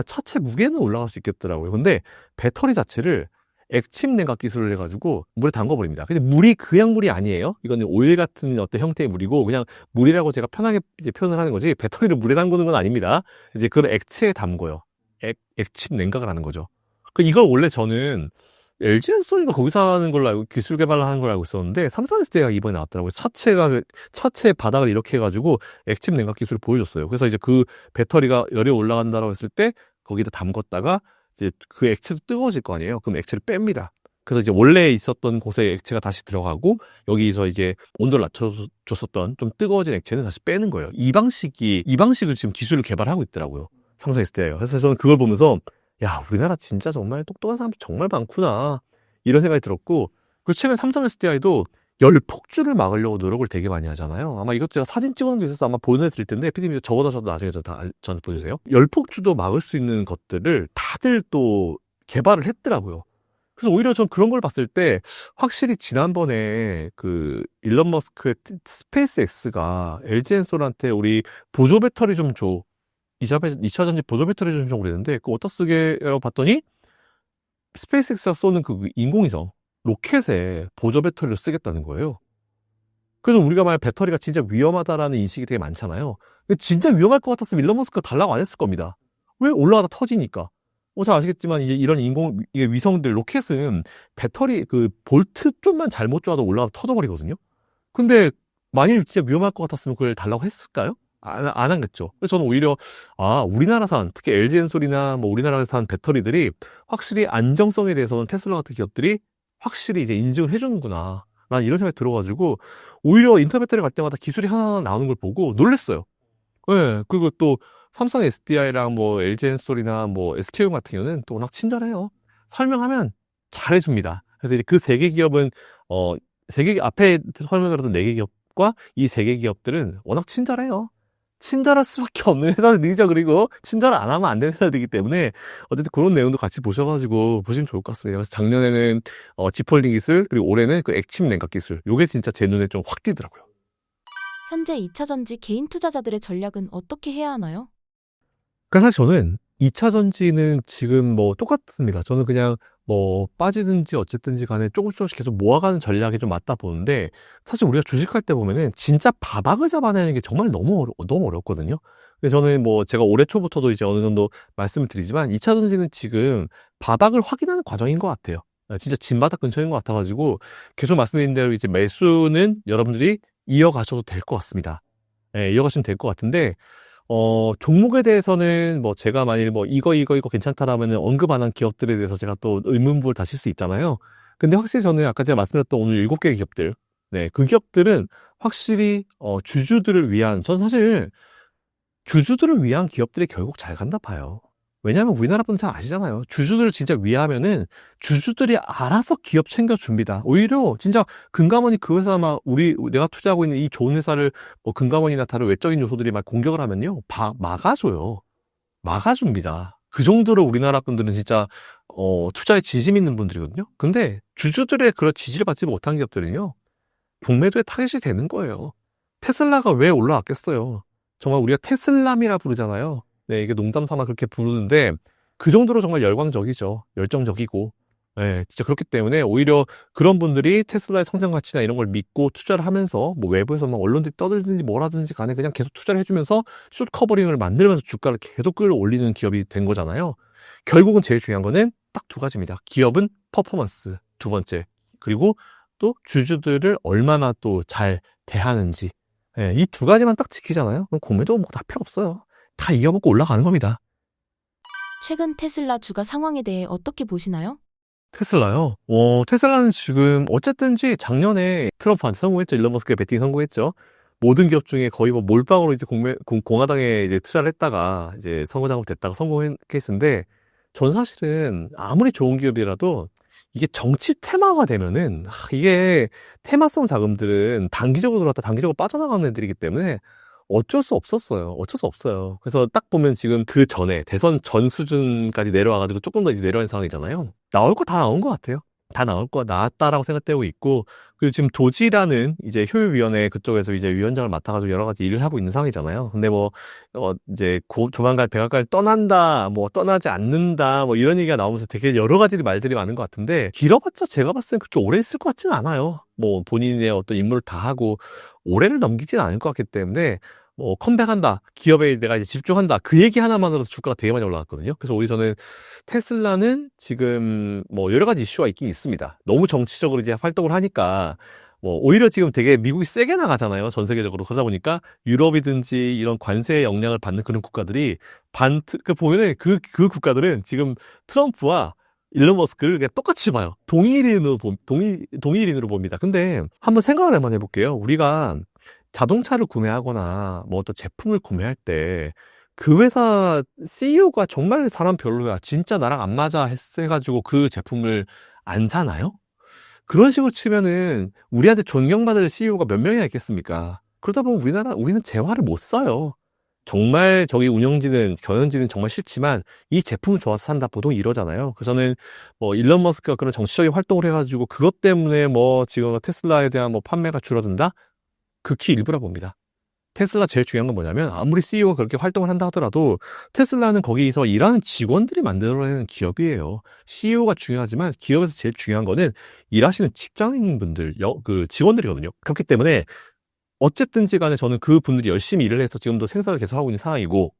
차체 무게는 올라갈 수 있겠더라고요. 근데 배터리 자체를 액침 냉각 기술을 해가지고 물에 담궈버립니다. 근데 물이 그냥 물이 아니에요. 이거는 오일 같은 어떤 형태의 물이고 그냥 물이라고 제가 편하게 이제 표현을 하는 거지 배터리를 물에 담그는 건 아닙니다. 이제 그걸 액체에 담궈요. 액침 냉각을 하는 거죠. 이걸 원래 저는 LG엔솔인가 거기서 하는 걸로 알고 기술 개발을 하는 걸로 알고 있었는데 삼성 SDI가 이번에 나왔더라고요. 차체 바닥을 이렇게 해가지고 액침 냉각 기술을 보여줬어요. 그래서 이제 그 배터리가 열이 올라간다고 했을 때 거기다 담궜다가 이제 그 액체도 뜨거워질 거 아니에요. 그럼 액체를 뺍니다. 그래서 이제 원래 있었던 곳에 액체가 다시 들어가고 여기서 이제 온도를 낮춰줬었던 좀 뜨거워진 액체는 다시 빼는 거예요. 이 방식을 지금 기술을 개발하고 있더라고요. 삼성 SDI가. 그래서 저는 그걸 보면서 야, 우리나라 진짜 정말 똑똑한 사람이 정말 많구나 이런 생각이 들었고, 그리고 최근 삼성 SDI도 열폭주를 막으려고 노력을 되게 많이 하잖아요. 아마 이것 제가 사진 찍어놓은 게 있어서 아마 보내드릴 텐데 피디님 적어놔서 나중에 저한테 보내주세요. 열폭주도 막을 수 있는 것들을 다들 또 개발을 했더라고요. 그래서 오히려 전 그런 걸 봤을 때 확실히 지난번에 그 일론 머스크의 스페이스X가 LG엔솔한테 우리 보조 배터리 좀 줘, 2차전지 보조 배터리 좀 줘 그랬는데 그거 어디다 쓰게라고 봤더니 스페이스X가 쏘는 그 인공위성 로켓에 보조 배터리를 쓰겠다는 거예요. 그래서 우리가 만약 배터리가 진짜 위험하다라는 인식이 되게 많잖아요. 근데 진짜 위험할 것 같았으면 일론 머스크가 달라고 안 했을 겁니다. 왜? 올라가다 터지니까. 잘 아시겠지만 이제 이런 이게 위성들 로켓은 배터리 그 볼트 좀만 잘못 쏴도 올라가다 터져버리거든요. 근데 만일 진짜 위험할 것 같았으면 그걸 달라고 했을까요? 안 하겠죠. 그래서 저는 오히려 우리나라산 특히 LG엔솔이나 뭐 우리나라에서 산 배터리들이 확실히 안정성에 대해서는 테슬라 같은 기업들이 확실히 이제 인증을 해주는구나. 라는 이런 생각이 들어가지고 오히려 인터뷰를 갈 때마다 기술이 하나하나 나오는 걸 보고 놀랬어요. 예, 그리고 또 삼성 SDI랑 뭐 LG엔솔이나 뭐 SK용 같은 경우는 또 워낙 친절해요. 설명하면 잘해줍니다. 그래서 이제 그 세 개 기업은 세 개 앞에 설명을 하던 네 개 기업과 이 세 개 기업들은 워낙 친절해요. 친절할 수밖에 없는 회사들이죠. 그리고 친절 안 하면 안 되는 회사들이기 때문에 어쨌든 그런 내용도 같이 보셔가지고 보시면 좋을 것 같습니다. 그래서 작년에는 지폴딩 기술, 그리고 올해는 그 액침 냉각 기술. 요게 진짜 제 눈에 좀 확 띄더라고요.
현재 2차 전지 개인 투자자들의 전략은 어떻게 해야 하나요?
그러니까 사실 저는 2차 전지는 지금 뭐 똑같습니다. 저는 그냥 뭐 빠지든지 어쨌든지 간에 조금씩 계속 모아가는 전략이 좀 맞다 보는데, 사실 우리가 주식할 때 보면은 진짜 바닥을 잡아내는 게 정말 너무 어렵거든요. 근데 저는 뭐 제가 올해 초부터도 이제 어느 정도 말씀을 드리지만 2차 전지는 지금 바닥을 확인하는 과정인 것 같아요. 진짜 진바닥 근처인 것 같아가지고 계속 말씀드린 대로 이제 매수는 여러분들이 이어가셔도 될 것 같습니다. 예, 이어가시면 될 것 같은데, 종목에 대해서는 뭐 제가 만일 뭐 이거 괜찮다라면 언급 안 한 기업들에 대해서 제가 또 의문부를 다실 수 있잖아요. 근데 확실히 저는 아까 제가 말씀드렸던 오늘 7개의 기업들, 네, 그 기업들은 확실히 주주들을 위한, 전 사실 주주들을 위한 기업들이 결국 잘 간다 봐요. 왜냐하면 우리나라 분들 잘 아시잖아요. 주주들을 진짜 위하면은 주주들이 알아서 기업 챙겨줍니다. 오히려 진짜 금감원이 그 회사 막 내가 투자하고 있는 이 좋은 회사를 뭐 금감원이나 다른 외적인 요소들이 막 공격을 하면요, 막아줘요. 막아줍니다. 그 정도로 우리나라 분들은 진짜 투자에 진심 있는 분들이거든요. 근데 주주들의 그런 지지를 받지 못한 기업들은요, 북매도에 타겟이 되는 거예요. 테슬라가 왜 올라왔겠어요? 정말 우리가 테슬람이라 부르잖아요. 네, 이게 농담 삼아 그렇게 부르는데 그 정도로 정말 열광적이죠. 열정적이고. 네, 진짜 그렇기 때문에 오히려 그런 분들이 테슬라의 성장 가치나 이런 걸 믿고 투자를 하면서 뭐 외부에서 막 언론들이 떠들든지 뭐라든지 간에 그냥 계속 투자를 해주면서 숏 커버링을 만들면서 주가를 계속 끌어올리는 기업이 된 거잖아요. 결국은 제일 중요한 거는 딱 두 가지입니다. 기업은 퍼포먼스, 두 번째. 그리고 또 주주들을 얼마나 또 잘 대하는지. 예, 이 두 가지만 딱 지키잖아요. 그럼 공매도 뭐 다 필요 없어요. 다 이겨먹고 올라가는 겁니다.
최근 테슬라 주가 상황에 대해 어떻게 보시나요?
테슬라요? 테슬라는 지금 어쨌든지 작년에 트럼프한테 성공했죠. 일론 머스크의 배팅 성공했죠. 모든 기업 중에 거의 뭐 몰빵으로 이제 공화당에 이제 투자를 했다가 이제 선거 작업됐다가 성공한 케이스인데, 전 사실은 아무리 좋은 기업이라도 이게 정치 테마가 되면은 이게 테마성 자금들은 단기적으로 들어왔다 단기적으로 빠져나가는 애들이기 때문에 어쩔 수 없었어요. 어쩔 수 없어요. 그래서 딱 보면 지금 그 전에 대선 전 수준까지 내려와가지고 조금 더 이제 내려온 상황이잖아요. 나올 거 다 나온 것 같아요. 다 나올 거 나왔다라고 생각되고 있고, 그리고 지금 도지라는 이제 효율위원회 그쪽에서 이제 위원장을 맡아가지고 여러 가지 일을 하고 있는 상황이잖아요. 근데 뭐 이제 조만간 백악관을 떠난다, 뭐 떠나지 않는다, 뭐 이런 얘기가 나오면서 되게 여러 가지 말들이 많은 것 같은데, 길어봤자 제가 봤을 땐 그렇게 오래 있을 것 같지는 않아요. 뭐 본인의 어떤 임무를 다 하고 오래를 넘기진 않을 것 같기 때문에 뭐 컴백한다, 기업에 내가 이제 집중한다, 그 얘기 하나만으로도 주가가 되게 많이 올라갔거든요. 그래서 오히려 저는 테슬라는 지금 뭐 여러 가지 이슈가 있긴 있습니다. 너무 정치적으로 이제 활동을 하니까 뭐 오히려 지금 되게 미국이 세게 나가잖아요. 전 세계적으로. 그러다 보니까 유럽이든지 이런 관세의 영향을 받는 그런 국가들이 보면은 그 국가들은 지금 트럼프와 일론 머스크를 그냥 똑같이 봐요. 동일인으로 봅니다. 근데 한번 생각을 한번 해볼게요. 우리가 자동차를 구매하거나 뭐 어떤 제품을 구매할 때 그 회사 CEO가 정말 사람 별로야, 진짜 나랑 안 맞아 해가지고 그 제품을 안 사나요? 그런 식으로 치면은 우리한테 존경받을 CEO가 몇 명이나 있겠습니까? 그러다 보면 우리는 재화를 못 써요. 정말 저기 운영진은 경영진은 정말 싫지만 이 제품을 좋아서 산다, 보통 이러잖아요. 그래서 저는 뭐 일론 머스크가 그런 정치적인 활동을 해가지고 그것 때문에 뭐 지금 테슬라에 대한 뭐 판매가 줄어든다? 극히 일부라 봅니다. 테슬라 제일 중요한 건 뭐냐면, 아무리 CEO가 그렇게 활동을 한다 하더라도 테슬라는 거기서 일하는 직원들이 만들어내는 기업이에요. CEO가 중요하지만 기업에서 제일 중요한 거는 일하시는 직장인분들, 그 직원들이거든요. 그렇기 때문에 어쨌든지 간에 저는 그 분들이 열심히 일을 해서 지금도 생산을 계속 하고 있는 상황이고,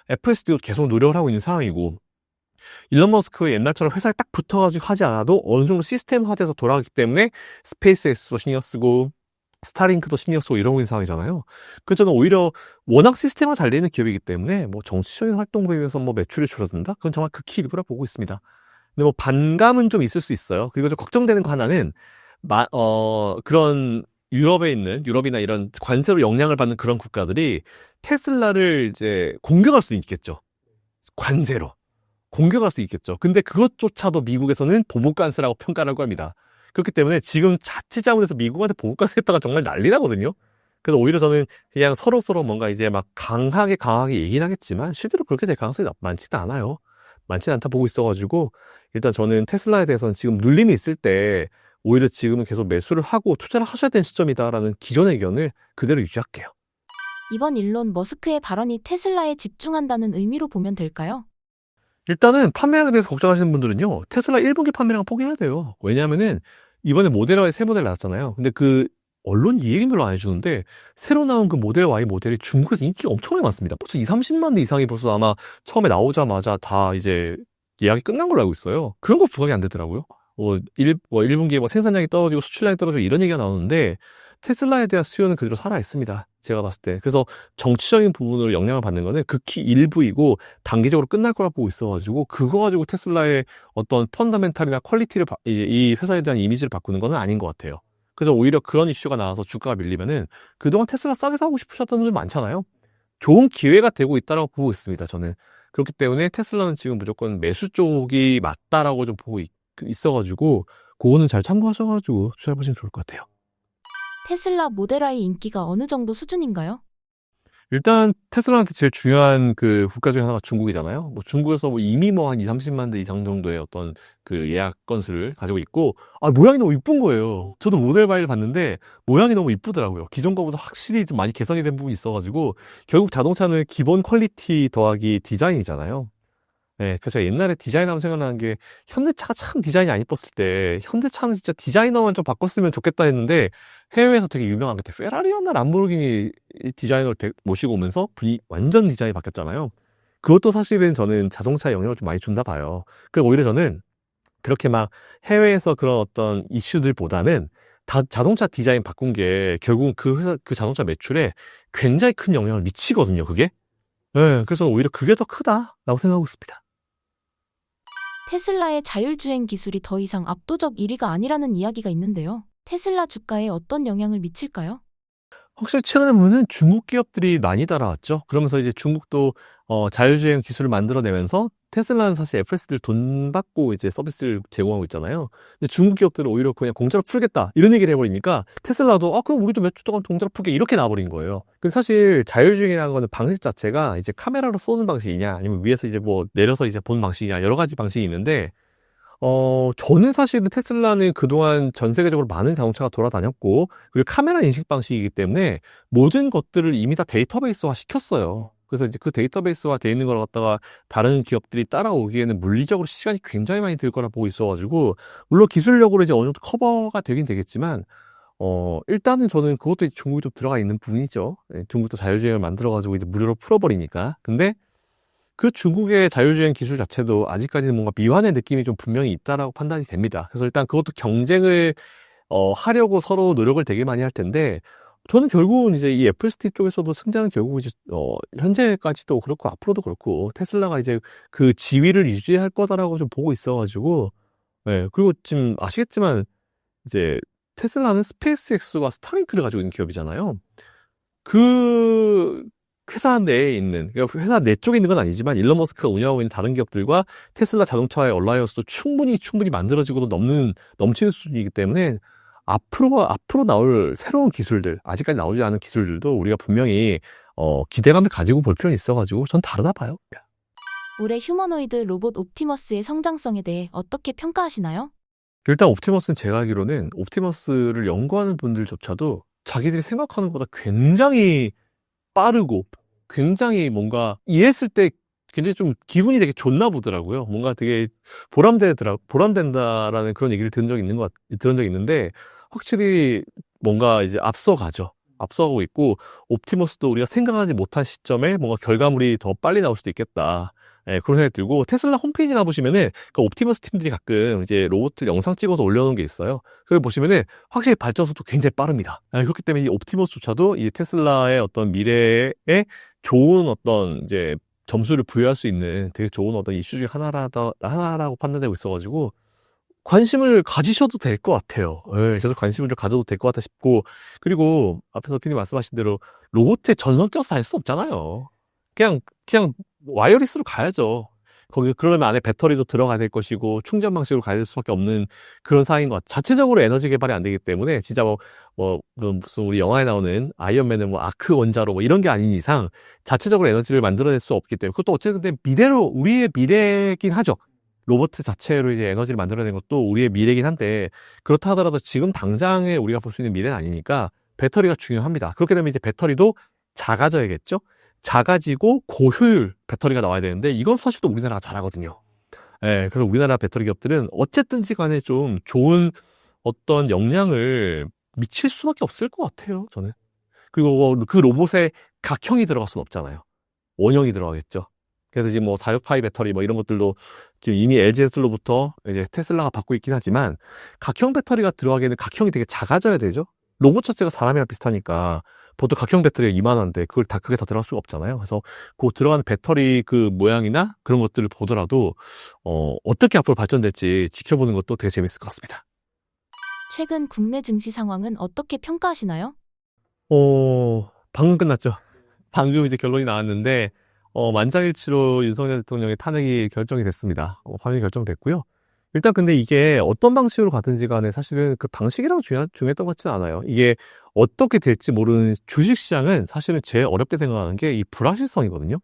FSD도 계속 노력을 하고 있는 상황이고, 일론 머스크가 옛날처럼 회사에 딱 붙어가지고 하지 않아도 어느 정도 시스템화돼서 돌아가기 때문에 스페이스X도 신경 쓰고 스타링크도 신경 쓰고 이러고 있는 상황이잖아요. 그래서 저는 오히려 워낙 시스템화 잘 되는 기업이기 때문에 뭐 정치적인 활동으로 인해서 뭐 매출이 줄어든다? 그건 정말 극히 일부라 보고 있습니다. 근데 뭐 반감은 좀 있을 수 있어요. 그리고 좀 걱정되는 거 하나는, 그런 유럽이나 이런 관세로 영향을 받는 그런 국가들이 테슬라를 이제 공격할 수 있겠죠. 관세로. 공격할 수 있겠죠. 근데 그것조차도 미국에서는 보복관세라고 평가를 하고 합니다. 그렇기 때문에 지금 자칫잘못해서 미국한테 보복관세 했다가 정말 난리 나거든요. 그래서 오히려 저는 그냥 서로서로 뭔가 이제 막 강하게 얘기는 하겠지만 실제로 그렇게 될 가능성이 많지는 않아요. 많지는 않다 보고 있어가지고 일단 저는 테슬라에 대해서는 지금 눌림이 있을 때 오히려 지금은 계속 매수를 하고 투자를 하셔야 되는 시점이다라는 기존의 의견을 그대로 유지할게요.
이번 일론 머스크의 발언이 테슬라에 집중한다는 의미로 보면 될까요?
일단은 판매량에 대해서 걱정하시는 분들은요, 테슬라 1분기 판매량 포기해야 돼요. 왜냐하면은 이번에 모델 Y 새 모델 나왔잖아요. 근데 그 언론 이 얘기 별로 안 해주는데 새로 나온 그 모델 Y 모델이 중국에서 인기가 엄청나게 많습니다. 벌써 30만 대 이상이 벌써 아마 처음에 나오자마자 다 이제 예약이 끝난 걸로 알고 있어요. 그런 거 부각이 안 되더라고요. 1분기에 뭐 생산량이 떨어지고 수출량이 떨어지고 이런 얘기가 나오는데 테슬라에 대한 수요는 그대로 살아 있습니다. 제가 봤을 때. 그래서 정치적인 부분으로 영향을 받는 거는 극히 일부이고 단기적으로 끝날 거라 보고 있어가지고 그거 가지고 테슬라의 어떤 펀더멘탈이나 퀄리티를 이 회사에 대한 이미지를 바꾸는 거는 아닌 것 같아요. 그래서 오히려 그런 이슈가 나와서 주가가 밀리면은 그동안 테슬라 싸게 사고 싶으셨던 분들 많잖아요. 좋은 기회가 되고 있다라고 보고 있습니다. 저는. 그렇기 때문에 테슬라는 지금 무조건 매수 쪽이 맞다라고 좀 보고 있어가지고 그거는 잘 참고하셔가지고 투자해보시면 좋을 것 같아요.
테슬라 모델 Y 인기가 어느 정도 수준인가요?
일단 테슬라한테 제일 중요한 그 국가 중에 하나가 중국이잖아요. 뭐 중국에서 뭐 이미 뭐 한 30만 대 이상 정도의 어떤 그 예약 건수를 가지고 있고, 모양이 너무 이쁜 거예요. 저도 모델 Y를 봤는데 모양이 너무 이쁘더라고요. 기존 거보다 확실히 좀 많이 개선이 된 부분이 있어가지고 결국 자동차는 기본 퀄리티 더하기 디자인이잖아요. 네, 그래서 제가 옛날에 디자인하면 생각나는 게 현대차가 참 디자인이 안 이뻤을 때 현대차는 진짜 디자이너만 좀 바꿨으면 좋겠다 했는데 해외에서 되게 유명한 게 페라리였나 람보르기니 디자이너를 모시고 오면서 완전 디자인이 바뀌었잖아요. 그것도 사실은 저는 자동차에 영향을 좀 많이 준다 봐요. 그리고 오히려 저는 그렇게 막 해외에서 그런 어떤 이슈들보다는 다 자동차 디자인 바꾼 게 결국은 그 회사, 그 자동차 매출에 굉장히 큰 영향을 미치거든요, 그게. 네, 그래서 오히려 그게 더 크다라고 생각하고 있습니다.
테슬라의 자율주행 기술이 더 이상 압도적 1위가 아니라는 이야기가 있는데요. 테슬라 주가에 어떤 영향을 미칠까요?
확실히 최근에 보면은 중국 기업들이 많이 따라왔죠. 그러면서 이제 중국도 자율주행 기술을 만들어내면서 테슬라는 사실 FS들 돈 받고 이제 서비스를 제공하고 있잖아요. 근데 중국 기업들은 오히려 그냥 공짜로 풀겠다 이런 얘기를 해버리니까 테슬라도 그럼 우리도 몇 주 동안 공짜로 풀게 이렇게 나와버린 거예요. 근데 사실 자율주행이라는 거는 방식 자체가 이제 카메라로 쏘는 방식이냐 아니면 위에서 이제 뭐 내려서 이제 보는 방식이냐 여러 가지 방식이 있는데 저는 사실은 테슬라는 그동안 전 세계적으로 많은 자동차가 돌아다녔고, 그리고 카메라 인식 방식이기 때문에 모든 것들을 이미 다 데이터베이스화 시켰어요. 그래서 이제 그 데이터베이스화 돼 있는 걸 갖다가 다른 기업들이 따라오기에는 물리적으로 시간이 굉장히 많이 들 거라 보고 있어가지고, 물론 기술력으로 이제 어느 정도 커버가 되긴 되겠지만, 일단은 저는 그것도 이제 중국이 좀 들어가 있는 부분이죠. 예, 중국도 자율주행을 만들어가지고 이제 무료로 풀어버리니까. 근데 그 중국의 자율주행 기술 자체도 아직까지는 뭔가 미완의 느낌이 좀 분명히 있다라고 판단이 됩니다. 그래서 일단 그것도 경쟁을 하려고 서로 노력을 되게 많이 할 텐데 저는 결국은 이제 이 FSD 쪽에서도 승자는 결국 이제 현재까지도 그렇고 앞으로도 그렇고 테슬라가 이제 그 지위를 유지할 거다라고 좀 보고 있어가지고 네, 그리고 지금 아시겠지만 이제 테슬라는 스페이스X와 스타링크를 가지고 있는 기업이잖아요. 그 회사 내에 있는 그러니까 회사 내 쪽에 있는 건 아니지만 일론 머스크가 운영하고 있는 다른 기업들과 테슬라 자동차의 얼라이언스도 충분히 만들어지고도 넘치는 수준이기 때문에 앞으로 나올 새로운 기술들 아직까지 나오지 않은 기술들도 우리가 분명히 기대감을 가지고 볼 필요는 있어가지고 전 다르다 봐요.
올해 휴머노이드 로봇 옵티머스의 성장성에 대해 어떻게 평가하시나요?
일단 옵티머스는 제가 알기로는 옵티머스를 연구하는 분들조차도 자기들이 생각하는 것보다 굉장히 빠르고 굉장히 뭔가 이해했을 때 굉장히 좀 기분이 되게 좋나 보더라고요. 뭔가 되게 보람된다라는 그런 얘기를 들은 적이 있는데 확실히 뭔가 이제 앞서가고 있고 옵티머스도 우리가 생각하지 못한 시점에 뭔가 결과물이 더 빨리 나올 수도 있겠다. 예, 그런 생각이 들고 테슬라 홈페이지 가보시면은 그 옵티머스 팀들이 가끔 이제 로봇을 영상 찍어서 올려놓은 게 있어요. 그걸 보시면은 확실히 발전 속도 굉장히 빠릅니다. 예, 그렇기 때문에 이 옵티머스조차도 이 테슬라의 어떤 미래에 좋은 어떤 이제 점수를 부여할 수 있는 되게 좋은 어떤 이슈 중에 하나라고 판단되고 있어가지고 관심을 가지셔도 될 것 같아요. 예, 계속 관심을 좀 가져도 될 것 같다 싶고, 그리고 앞에서 피디 말씀하신 대로 로봇에 전선 껴서 다닐 수 없잖아요. 그냥 와이어리스로 가야죠. 거기 그러면 안에 배터리도 들어가야 될 것이고 충전 방식으로 가야 될 수밖에 없는 그런 상황인 것 같아요. 자체적으로 에너지 개발이 안 되기 때문에 진짜 무슨 우리 영화에 나오는 아이언맨은 뭐 아크 원자로 뭐 이런 게 아닌 이상 자체적으로 에너지를 만들어낼 수 없기 때문에 그것도 어쨌든 미래로 우리의 미래긴 하죠. 로봇 자체로 이제 에너지를 만들어내는 것도 우리의 미래긴 한데 그렇다 하더라도 지금 당장에 우리가 볼 수 있는 미래는 아니니까 배터리가 중요합니다. 그렇게 되면 이제 배터리도 작아져야겠죠? 작아지고 고효율 배터리가 나와야 되는데 이건 사실 또 우리나라가 잘하거든요. 예, 그래서 우리나라 배터리 기업들은 어쨌든지 간에 좀 좋은 어떤 영향을 미칠 수밖에 없을 것 같아요, 저는. 그리고 그 로봇에 각형이 들어갈 수는 없잖아요. 원형이 들어가겠죠. 그래서 지금 뭐 46파이 배터리 뭐 이런 것들도 지금 이미 LG에슬로부터 이제 테슬라가 받고 있긴 하지만 각형 배터리가 들어가기에는 각형이 되게 작아져야 되죠. 로봇 자체가 사람이랑 비슷하니까 보통 각형 배터리가 이만한데 그걸 다 크게 다 들어갈 수가 없잖아요. 그래서 그 들어가는 배터리 그 모양이나 그런 것들을 보더라도 어떻게 앞으로 발전될지 지켜보는 것도 되게 재밌을 것 같습니다.
최근 국내 증시 상황은 어떻게 평가하시나요?
방금 끝났죠. 방금 이제 결론이 나왔는데 만장일치로 윤석열 대통령의 탄핵이 결정이 됐습니다. 파면이 결정됐고요. 일단 근데 이게 어떤 방식으로 가든지 간에 사실은 그 방식이랑 중요했던 것 같지는 않아요. 이게 어떻게 될지 모르는 주식시장은 사실은 제일 어렵게 생각하는 게 이 불확실성이거든요.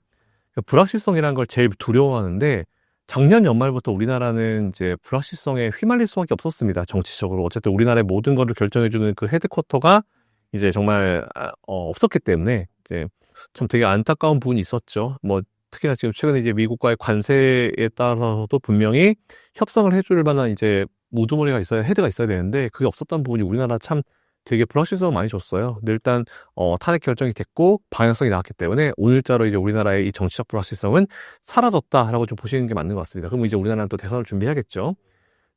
불확실성이라는 걸 제일 두려워하는데 작년 연말부터 우리나라는 이제 불확실성에 휘말릴 수밖에 없었습니다. 정치적으로. 어쨌든 우리나라의 모든 거를 결정해주는 그 헤드쿼터가 이제 정말 없었기 때문에 이제 좀 되게 안타까운 부분이 있었죠. 뭐 특히나 지금 최근에 이제 미국과의 관세에 따라서도 분명히 협상을 해줄 만한 이제 우두머리가 있어야 헤드가 있어야 되는데 그게 없었던 부분이 우리나라 참 되게 불확실성을 많이 줬어요. 근데 일단 탄핵 결정이 됐고 방향성이 나왔기 때문에 오늘자로 이제 우리나라의 이 정치적 불확실성은 사라졌다라고 좀 보시는 게 맞는 것 같습니다. 그럼 이제 우리나라는 또 대선을 준비해야겠죠.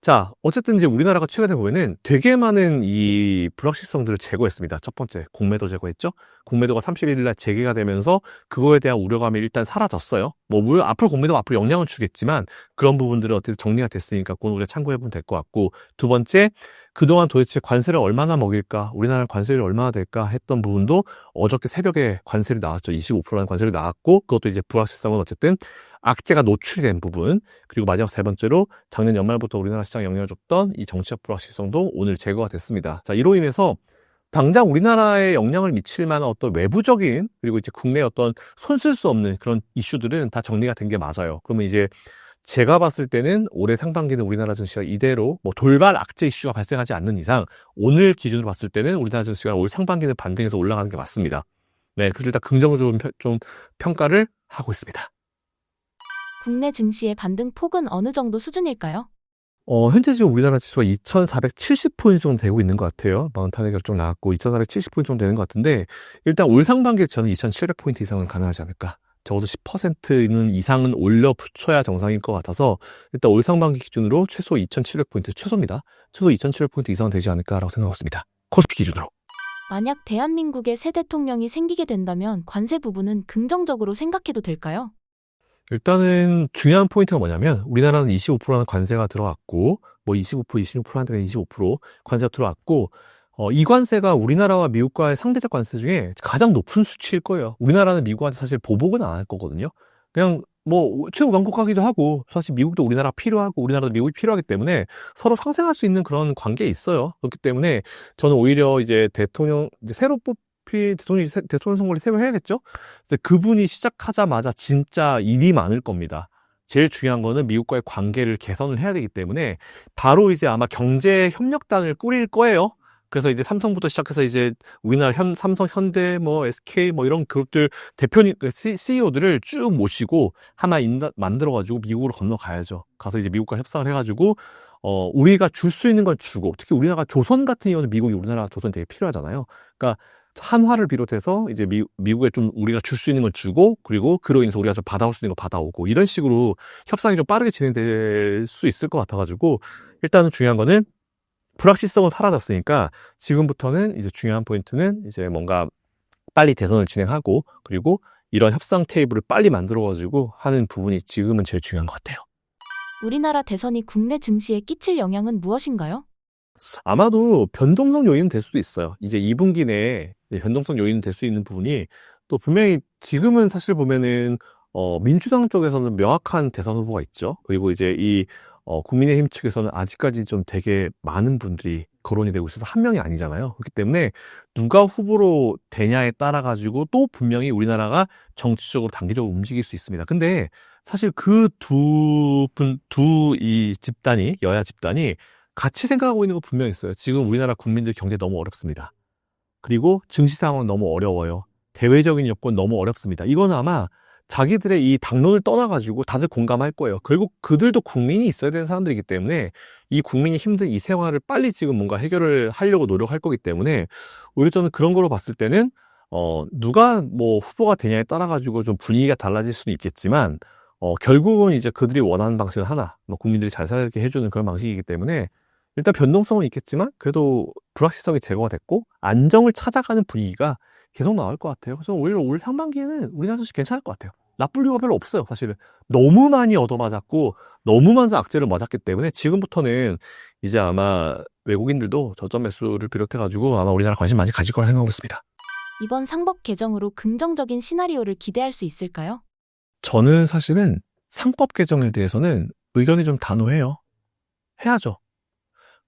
자, 어쨌든 이제 우리나라가 최근에 보면은 되게 많은 이 불확실성들을 제거했습니다. 첫 번째, 공매도 제거했죠? 공매도가 31일 날 재개가 되면서 그거에 대한 우려감이 일단 사라졌어요. 물론 앞으로 공매도가 앞으로 영향을 주겠지만 그런 부분들은 어떻게 정리가 됐으니까 그건 우리가 참고해보면 될 것 같고 두 번째, 그동안 도대체 관세를 얼마나 먹일까? 우리나라 관세율이 얼마나 될까? 했던 부분도 어저께 새벽에 관세를 나왔죠. 25%라는 관세를 나왔고 그것도 이제 불확실성은 어쨌든 악재가 노출된 부분 그리고 마지막 세 번째로 작년 연말부터 우리나라 시장에 영향을 줬던 이 정치적 불확실성도 오늘 제거가 됐습니다. 자, 이로 인해서 당장 우리나라에 영향을 미칠 만한 어떤 외부적인 그리고 이제 국내 어떤 손쓸 수 없는 그런 이슈들은 다 정리가 된 게 맞아요. 그러면 이제 제가 봤을 때는 올해 상반기는 우리나라 증시가 이대로 뭐 돌발 악재 이슈가 발생하지 않는 이상 오늘 기준으로 봤을 때는 우리나라 증시가 올 상반기는 반등해서 올라가는 게 맞습니다. 네, 그래서 일단 긍정적으로 좀 평가를 하고 있습니다.
국내 증시의 반등 폭은 어느 정도 수준일까요?
현재 지금 우리나라 지수가 2,470포인트 정도 되고 있는 것 같아요. 마운탄의 결정 나왔고 2,470포인트 정도 되는 것 같은데 일단 올 상반기에 저는 2,700포인트 이상은 가능하지 않을까. 적어도 10%는 이상은 올려 붙여야 정상일 것 같아서 일단 올 상반기 기준으로 최소 2,700포인트 최소입니다. 최소 2,700포인트 이상은 되지 않을까라고 생각하고 있습니다. 코스피 기준으로.
만약 대한민국에 새 대통령이 생기게 된다면 관세 부분은 긍정적으로 생각해도 될까요?
일단은 중요한 포인트가 뭐냐면 우리나라는 25%라는 관세가 들어왔고 뭐 25%, 26%한테 25% 관세가 들어왔고 이 관세가 우리나라와 미국과의 상대적 관세 중에 가장 높은 수치일 거예요. 우리나라는 미국한테 사실 보복은 안 할 거거든요. 그냥 뭐 최후 강국하기도 하고 사실 미국도 우리나라 필요하고 우리나라도 미국이 필요하기 때문에 서로 상생할 수 있는 그런 관계에 있어요. 그렇기 때문에 저는 오히려 이제 새로 대통령 선거를 새로 해야겠죠? 그래서 그분이 시작하자마자 진짜 일이 많을 겁니다. 제일 중요한 거는 미국과의 관계를 개선을 해야 되기 때문에 바로 이제 아마 경제 협력단을 꾸릴 거예요. 그래서 이제 삼성부터 시작해서 이제 우리나라 삼성, 현대, 뭐 SK 뭐 이런 그룹들 대표님, CEO들을 쭉 모시고 하나 만들어가지고 미국으로 건너가야죠. 가서 이제 미국과 협상을 해가지고 우리가 줄 수 있는 걸 주고 특히 우리나라가 조선 같은 경우는 미국이 우리나라 조선 되게 필요하잖아요. 그러니까 한화를 비롯해서 이제 미국에 좀 우리가 줄 수 있는 걸 주고 그리고 그로 인해서 우리가 좀 받아올 수 있는 거 받아오고 이런 식으로 협상이 좀 빠르게 진행될 수 있을 것 같아가지고 일단은 중요한 거는 불확실성은 사라졌으니까 지금부터는 이제 중요한 포인트는 이제 뭔가 빨리 대선을 진행하고 그리고 이런 협상 테이블을 빨리 만들어가지고 하는 부분이 지금은 제일 중요한 것 같아요.
우리나라 대선이 국내 증시에 끼칠 영향은 무엇인가요?
아마도 변동성 요인은 될 수도 있어요. 이제 2분기 내에 변동성 요인은 될 수 있는 부분이 또 분명히 지금은 사실 보면은 민주당 쪽에서는 명확한 대선 후보가 있죠. 그리고 이제 국민의힘 측에서는 아직까지 좀 되게 많은 분들이 거론이 되고 있어서 한 명이 아니잖아요. 그렇기 때문에 누가 후보로 되냐에 따라 가지고 또 분명히 우리나라가 정치적으로 단기적으로 움직일 수 있습니다. 근데 사실 그 이 집단이, 여야 집단이 같이 생각하고 있는 거 분명히 있어요. 지금 우리나라 국민들 경제 너무 어렵습니다. 그리고 증시 상황은 너무 어려워요. 대외적인 여건 너무 어렵습니다. 이건 아마 자기들의 이 당론을 떠나가지고 다들 공감할 거예요. 결국 그들도 국민이 있어야 되는 사람들이기 때문에 이 국민이 힘든 이 생활을 빨리 지금 뭔가 해결을 하려고 노력할 거기 때문에 오히려 저는 그런 거로 봤을 때는 누가 뭐 후보가 되냐에 따라 가지고 좀 분위기가 달라질 수는 있겠지만 결국은 이제 그들이 원하는 방식은 하나, 뭐 국민들이 잘 살게 해주는 그런 방식이기 때문에 일단 변동성은 있겠지만 그래도 불확실성이 제거가 됐고 안정을 찾아가는 분위기가 계속 나올 것 같아요. 그래서 오히려 올 상반기에는 우리나라 주식 괜찮을 것 같아요. 나쁠 이유가 별로 없어요, 사실은. 너무 많이 얻어맞았고 너무 많은 악재를 맞았기 때문에 지금부터는 이제 아마 외국인들도 저점 매수를 비롯해가지고 아마 우리나라 관심 많이 가질 거라 생각하고 있습니다.
이번 상법 개정으로 긍정적인 시나리오를 기대할 수 있을까요?
저는 사실은 상법 개정에 대해서는 의견이 좀 단호해요. 해야죠.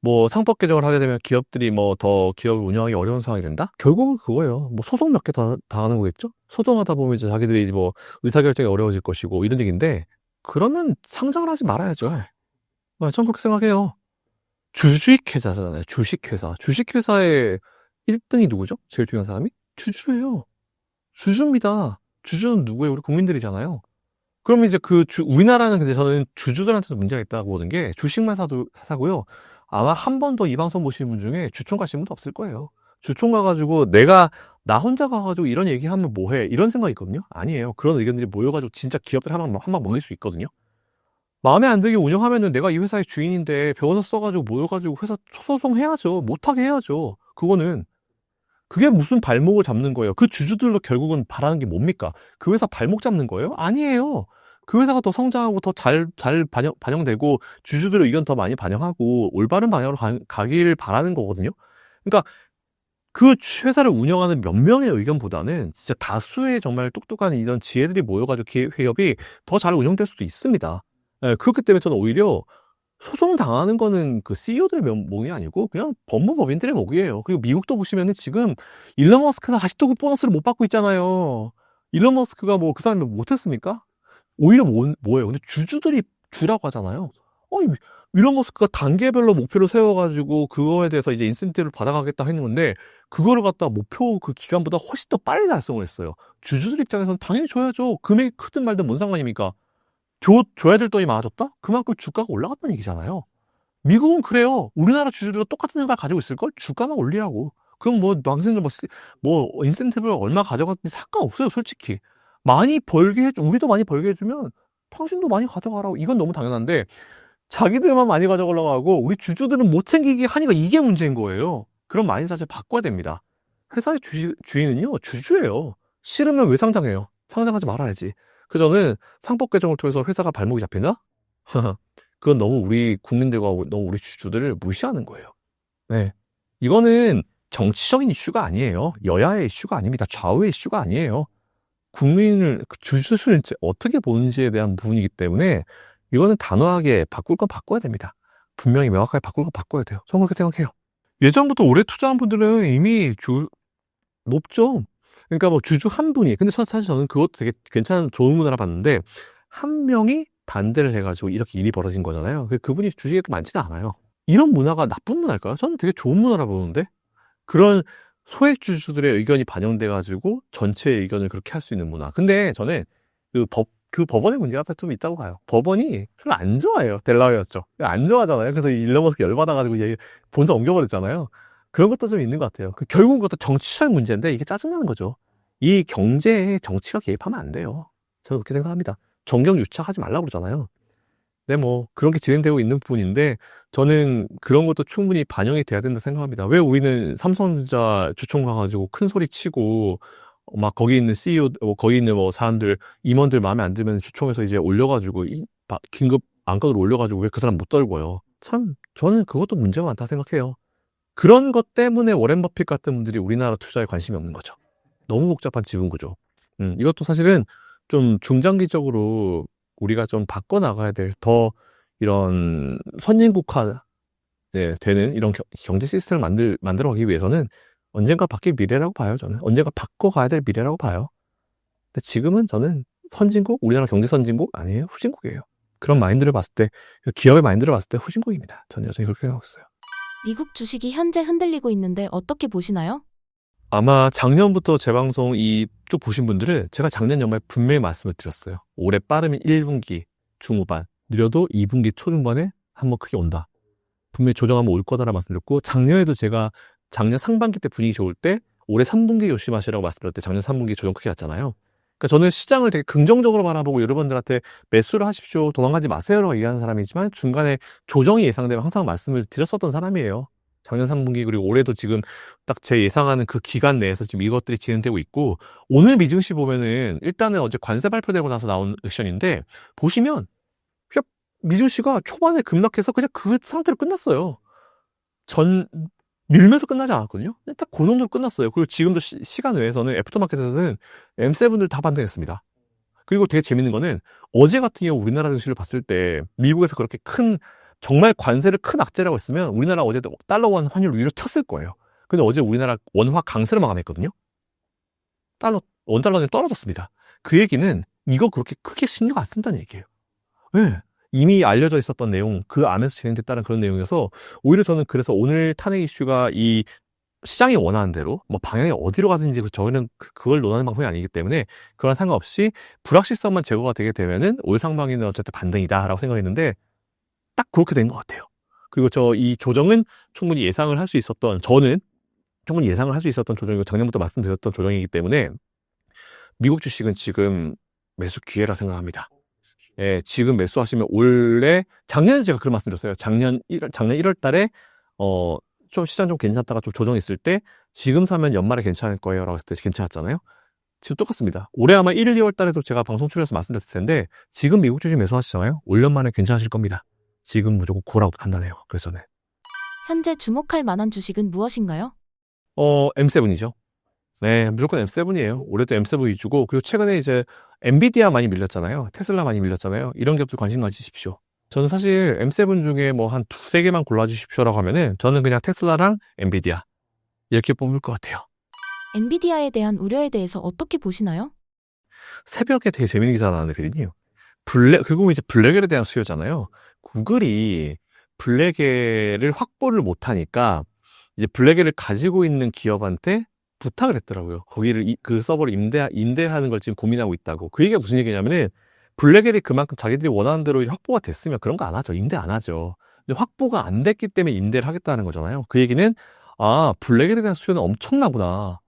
뭐 상법 개정을 하게 되면 기업들이 뭐 더 기업을 운영하기 어려운 상황이 된다? 결국은 그거예요. 뭐 소송 몇 개 당하는 거겠죠? 소송하다 보면 이제 자기들이 뭐 의사결정이 어려워질 것이고 이런 얘기인데 그러면 상장을 하지 말아야죠. 전 그렇게 생각해요. 주식회사잖아요. 주식회사. 주식회사의 1등이 누구죠? 제일 중요한 사람이? 주주예요. 주주입니다. 주주는 누구예요? 우리 국민들이잖아요. 그럼 이제 우리나라는 근데 저는 주주들한테도 문제가 있다고 보는 게 주식만 사고요. 아마 한 번 더 이 방송 보시는 분 중에 주총 가신 분도 없을 거예요. 주총 가가지고 나 혼자 가가지고 이런 얘기하면 뭐해? 이런 생각이 있거든요. 아니에요. 그런 의견들이 모여가지고 진짜 기업들 한 방 먹일 수 있거든요. 마음에 안 들게 운영하면은 내가 이 회사의 주인인데 변호사 써가지고 모여가지고 회사 소송해야죠. 못하게 해야죠. 그게 무슨 발목을 잡는 거예요? 그 주주들도 결국은 바라는 게 뭡니까? 그 회사 발목 잡는 거예요? 아니에요. 그 회사가 더 성장하고 더 잘 반영되고 주주들의 의견 더 많이 반영하고 올바른 방향으로 가길 바라는 거거든요. 그러니까 그 회사를 운영하는 몇 명의 의견보다는 진짜 다수의 정말 똑똑한 이런 지혜들이 모여가지고 기업이 더 잘 운영될 수도 있습니다. 그렇기 때문에 저는 오히려 소송 당하는 거는 그 CEO들의 몫이 아니고 그냥 법무법인들의 몫이에요. 그리고 미국도 보시면은 지금 일론 머스크가 아직도 그 보너스를 못 받고 있잖아요. 일론 머스크가 뭐 그 사람이 못했습니까? 오히려 뭐예요? 근데 주주들이 주라고 하잖아요. 일론 머스크가 단계별로 목표를 세워가지고 그거에 대해서 이제 인센티브를 받아가겠다 하는 건데 그거를 갖다 목표 그 기간보다 훨씬 더 빨리 달성을 했어요. 주주들 입장에서는 당연히 줘야죠. 금액이 크든 말든 뭔 상관입니까? 줘야 될 돈이 많아졌다? 그만큼 주가가 올라갔다는 얘기잖아요. 미국은 그래요. 우리나라 주주들도 똑같은 생각을 가지고 있을걸? 주가만 올리라고. 그럼 당신들 인센티브를 얼마 가져갔는지 상관없어요, 솔직히. 우리도 많이 벌게 해주면 당신도 많이 가져가라고. 이건 너무 당연한데, 자기들만 많이 가져가려고 하고, 우리 주주들은 못 챙기게 하니까 이게 문제인 거예요. 그런 마인드 자체를 바꿔야 됩니다. 회사의 주인은요, 주주예요. 싫으면 왜 상장해요? 상장하지 말아야지. 그래서 저는 상법 개정을 통해서 회사가 발목이 잡히나? 그건 너무 우리 국민들과 너무 우리 주주들을 무시하는 거예요. 네. 이거는 정치적인 이슈가 아니에요. 여야의 이슈가 아닙니다. 좌우의 이슈가 아니에요. 주주를 어떻게 보는지에 대한 부분이기 때문에 이거는 단호하게 바꿀 건 바꿔야 됩니다. 분명히 명확하게 바꿀 건 바꿔야 돼요. 저는 그렇게 생각해요. 예전부터 오래 투자한 분들은 이미 높죠. 그러니까 뭐 주주 한 분이, 근데 사실 저는 그것도 되게 괜찮은 좋은 문화라 봤는데 한 명이 반대를 해가지고 이렇게 일이 벌어진 거잖아요. 그분이 주식이 많지는 않아요. 이런 문화가 나쁜 문화일까요? 저는 되게 좋은 문화라 보는데 그런 소액 주주들의 의견이 반영돼가지고 전체의 의견을 그렇게 할 수 있는 문화. 근데 저는 그 법원의 문제가 좀 있다고 봐요. 법원이 별로 안 좋아해요. 델라웨어였죠. 안 좋아하잖아요. 그래서 일론 머스크 열받아가지고 본사 옮겨버렸잖아요. 그런 것도 좀 있는 것 같아요. 결국은 그것도 정치적인 문제인데 이게 짜증나는 거죠. 이 경제에 정치가 개입하면 안 돼요. 저는 그렇게 생각합니다. 정경 유착하지 말라고 그러잖아요. 네, 뭐 그런 게 진행되고 있는 부분인데 저는 그런 것도 충분히 반영이 돼야 된다 생각합니다. 왜 우리는 삼성전자 주총 가가지고 큰 소리 치고 막 거기 있는 CEO, 거기 있는 사람들, 임원들 마음에 안 들면 주총에서 이제 올려가지고 긴급 안가를 올려가지고 왜 그 사람 못 떨궈요? 참 저는 그것도 문제가 많다 생각해요. 그런 것 때문에 워렌 버핏 같은 분들이 우리나라 투자에 관심이 없는 거죠. 너무 복잡한 지분 구조. 이것도 사실은 좀 중장기적으로 우리가 좀 바꿔나가야 될 더 이런 선진국화 되는 이런 경제 시스템을 만들어가기 위해서는 언젠가 바뀔 미래라고 봐요, 저는. 언젠가 바꿔가야 될 미래라고 봐요. 근데 지금은 저는 선진국, 우리나라 경제 선진국 아니에요. 후진국이에요. 그런 마인드를 봤을 때, 기업의 마인드를 봤을 때 후진국입니다. 저는 여전히 그렇게 생각하고 있어요.
미국 주식이 현재 흔들리고 있는데 어떻게 보시나요?
아마 작년부터 제 방송 쭉 보신 분들은 제가 작년 연말 분명히 말씀을 드렸어요. 올해 빠르면 1분기 중후반, 느려도 2분기 초중반에 한번 크게 온다. 분명히 조정하면 올 거다라고 말씀드렸고, 작년에도 제가 작년 상반기 때 분위기 좋을 때 올해 3분기 조심하시라고 말씀드렸을 때 작년 3분기 조정 크게 왔잖아요. 그러니까 저는 시장을 되게 긍정적으로 바라보고 여러분들한테 매수를 하십시오, 도망가지 마세요라고 얘기하는 사람이지만 중간에 조정이 예상되면 항상 말씀을 드렸었던 사람이에요. 작년 3분기 그리고 올해도 지금 딱 제 예상하는 그 기간 내에서 지금 이것들이 진행되고 있고, 오늘 미증시 보면은 일단은 어제 관세 발표되고 나서 나온 액션인데 보시면 그냥 미증시가 초반에 급락해서 그냥 그 상태로 끝났어요. 밀면서 끝나지 않았거든요. 딱 그 정도로 끝났어요. 그리고 지금도 시간 외에서는 애프터마켓에서는 M7들 다 반등했습니다. 그리고 되게 재밌는 거는 어제 같은 경우 우리나라 증시를 봤을 때 미국에서 그렇게 정말 관세를 큰 악재라고 했으면 우리나라 어제 달러 원 환율 위로 튀었을 거예요. 근데 어제 우리나라 원화 강세로 마감했거든요. 원달러는 떨어졌습니다. 그 얘기는 이거 그렇게 크게 신경 안 쓴다는 얘기예요. 네. 이미 알려져 있었던 내용, 그 안에서 진행됐다는 그런 내용이어서 오히려 저는 그래서 오늘 탄핵 이슈가 이 시장이 원하는 대로 뭐 방향이 어디로 가든지 저희는 그걸 논하는 방법이 아니기 때문에 그런 상관없이 불확실성만 제거가 되게 되면은 올 상반기는 어쨌든 반등이다라고 생각했는데 딱 그렇게 된 것 같아요. 그리고 이 조정은 충분히 예상을 할 수 있었던, 저는 충분히 예상을 할 수 있었던 조정이고 작년부터 말씀드렸던 조정이기 때문에 미국 주식은 지금 매수 기회라 생각합니다. 예, 지금 매수하시면 작년에 제가 그런 말씀드렸어요. 작년 1월 달에 좀 시장 좀 괜찮다가 좀 조정했을 때 지금 사면 연말에 괜찮을 거예요 라고 했을 때 괜찮았잖아요. 지금 똑같습니다. 올해 아마 1, 2월 달에도 제가 방송 출연해서 말씀드렸을 텐데 지금 미국 주식 매수하시잖아요. 올 연말에 괜찮으실 겁니다. 지금 무조건 고라고 판단해요. 그래서 네.
현재 주목할 만한 주식은 무엇인가요?
M7이죠. 네, 무조건 M7이에요. 올해도 M7 위주고, 그리고 최근에 이제 엔비디아 많이 밀렸잖아요. 테슬라 많이 밀렸잖아요. 이런 기업들 관심 가지십시오. 저는 사실 M7 중에 뭐 한 두세 개만 골라주십시오라고 하면은 저는 그냥 테슬라랑 엔비디아 이렇게 뽑을 것 같아요.
엔비디아에 대한 우려에 대해서 어떻게 보시나요?
새벽에 되게 재밌는 기사 나왔는데, 피디님. 결국 이제 블랙엘에 대한 수요잖아요. 구글이 블랙엘을 확보를 못하니까 이제 블랙엘을 가지고 있는 기업한테 부탁을 했더라고요. 거기를 그 서버를 임대하는 걸 지금 고민하고 있다고. 그 얘기가 무슨 얘기냐면은 블랙엘이 그만큼 자기들이 원하는 대로 확보가 됐으면 그런 거 안 하죠. 임대 안 하죠. 근데 확보가 안 됐기 때문에 임대를 하겠다는 거잖아요. 그 얘기는 블랙엘에 대한 수요는 엄청나구나.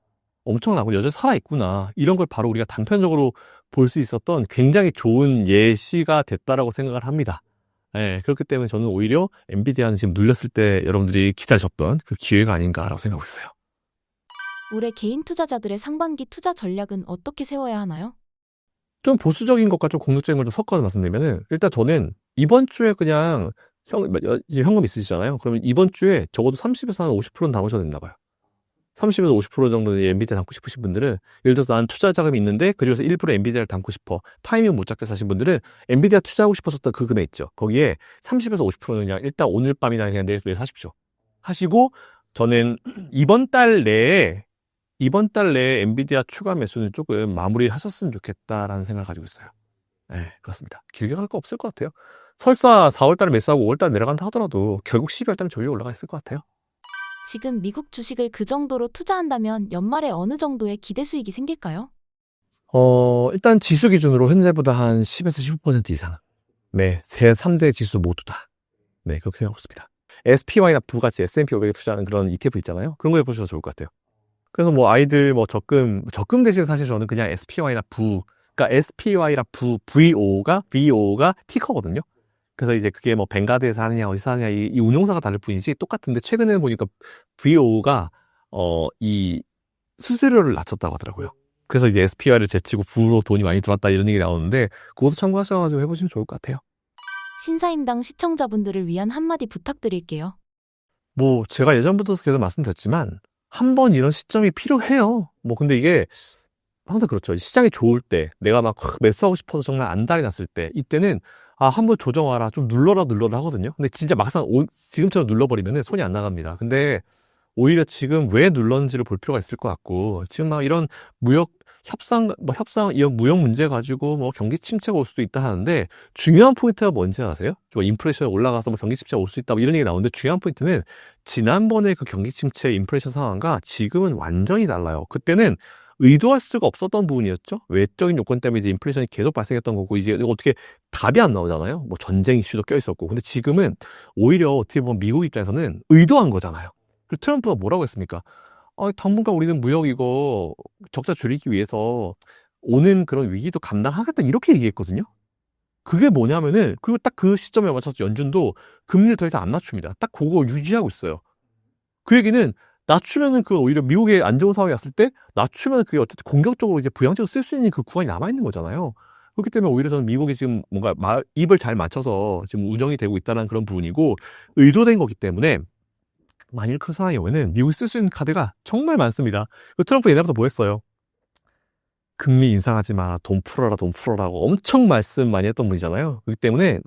엄청나고 여전히 살아있구나. 이런 걸 바로 우리가 단편적으로 볼 수 있었던 굉장히 좋은 예시가 됐다라고 생각을 합니다. 네, 그렇기 때문에 저는 오히려 엔비디아는 지금 눌렸을 때 여러분들이 기다리셨던 그 기회가 아닌가라고 생각하고 있어요.
올해 개인 투자자들의 상반기 투자 전략은 어떻게 세워야 하나요?
좀 보수적인 것과 좀 공격적인 걸 좀 섞어서 말씀드리면은, 일단 저는 이번 주에 그냥 현금 있으시잖아요. 그러면 이번 주에 적어도 30에서 한 50%는 담으셔도 된다 봐요. 30에서 50% 정도 엔비디아 담고 싶으신 분들은, 예를 들어서 난 투자 자금이 있는데 그중에서 일부러 엔비디아를 담고 싶어, 타이밍 못 잡게 사신 분들은 엔비디아 투자하고 싶었었던 그 금액 있죠. 거기에 30에서 50%는 그냥 일단 오늘 밤이나 그냥 내일 하십시오. 하시고, 저는 이번 달 내에 엔비디아 추가 매수는 조금 마무리하셨으면 좋겠다라는 생각을 가지고 있어요. 네, 그렇습니다. 길게 갈 거 없을 것 같아요. 설사 4월 달에 매수하고 5월 달에 내려간다 하더라도 결국 12월 달에 저기 올라가 있을 것 같아요.
지금 미국 주식을 그 정도로 투자한다면 연말에 어느 정도의 기대 수익이 생길까요?
일단 지수 기준으로 현재보다 한 10에서 15% 이상. 네, 3대 지수 모두 다. 네, 그렇게 생각하고 있습니다. SPY나 부같이 S&P 500에 투자하는 그런 ETF 있잖아요. 그런 거 해보셔도 좋을 것 같아요. 그래서 뭐 아이들 뭐 적금 대신 사실 저는 그냥 SPY나 그러니까 SPY랑 VO가 티커거든요. 그래서 이제 그게 뭐 뱅가드에서 하느냐 어디서 하느냐 이 운용사가 다를 뿐이지 똑같은데, 최근에는 보니까 VO가 이 수수료를 낮췄다고 하더라고요. 그래서 이제 SPY를 제치고 부로 돈이 많이 들어왔다 이런 얘기 나오는데, 그것도 참고하셔가지고 해보시면 좋을 것 같아요.
신사임당 시청자분들을 위한 한마디 부탁드릴게요.
뭐 제가 예전부터 계속 말씀드렸지만 한 번 이런 시점이 필요해요. 뭐 근데 이게 항상 그렇죠. 시장이 좋을 때 내가 막 매수하고 싶어서 정말 안달이 났을 때 이때는 한번 조정와라 좀 눌러라 하거든요. 근데 진짜 막상 지금처럼 눌러버리면 손이 안 나갑니다. 근데 오히려 지금 왜 눌렀는지를 볼 필요가 있을 것 같고, 지금 막 이런 무역 이런 무역 문제 가지고 뭐 경기 침체가 올 수도 있다 하는데, 중요한 포인트가 뭔지 아세요? 인플레이션이 올라가서 뭐 경기 침체가 올 수 있다 뭐 이런 얘기 나오는데, 중요한 포인트는 지난번에 그 경기 침체 인플레이션 상황과 지금은 완전히 달라요. 그때는 의도할 수가 없었던 부분이었죠. 외적인 요건 때문에 이제 인플레이션이 계속 발생했던 거고, 이제 어떻게 답이 안 나오잖아요. 뭐 전쟁 이슈도 껴 있었고. 근데 지금은 오히려 어떻게 보면 미국 입장에서는 의도한 거잖아요. 그리고 트럼프가 뭐라고 했습니까? 당분간 우리는 무역 이거 적자 줄이기 위해서 오는 그런 위기도 감당하겠다 이렇게 얘기했거든요. 그게 뭐냐면은, 그리고 딱 그 시점에 맞춰서 연준도 금리를 더 이상 안 낮춥니다. 딱 그거 유지하고 있어요. 그 얘기는 낮추면은 그 오히려 미국의 안 좋은 상황이 왔을 때 낮추면 그게 어쨌든 공격적으로 이제 부양적으로 쓸 수 있는 그 구간이 남아 있는 거잖아요. 그렇기 때문에 오히려 저는 미국이 지금 뭔가 입을 잘 맞춰서 지금 운영이 되고 있다는 그런 부분이고, 의도된 거기 때문에 만일 그 상황이 오면은 미국이 쓸 수 있는 카드가 정말 많습니다. 트럼프 옛날부터 뭐 했어요? 금리 인상하지 마라, 돈 풀어라고 엄청 말씀 많이 했던 분이잖아요. 그렇기 때문에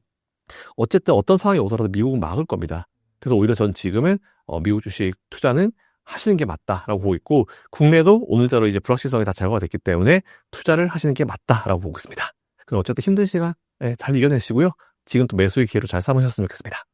어쨌든 어떤 상황이 오더라도 미국은 막을 겁니다. 그래서 오히려 전 지금은 미국 주식 투자는 하시는 게 맞다라고 보고 있고, 국내도 오늘자로 이제 불확실성이 다 제거가 됐기 때문에 투자를 하시는 게 맞다라고 보고 있습니다. 그럼 어쨌든 힘든 시간 잘 이겨내시고요. 지금 또 매수의 기회로 잘 삼으셨으면 좋겠습니다.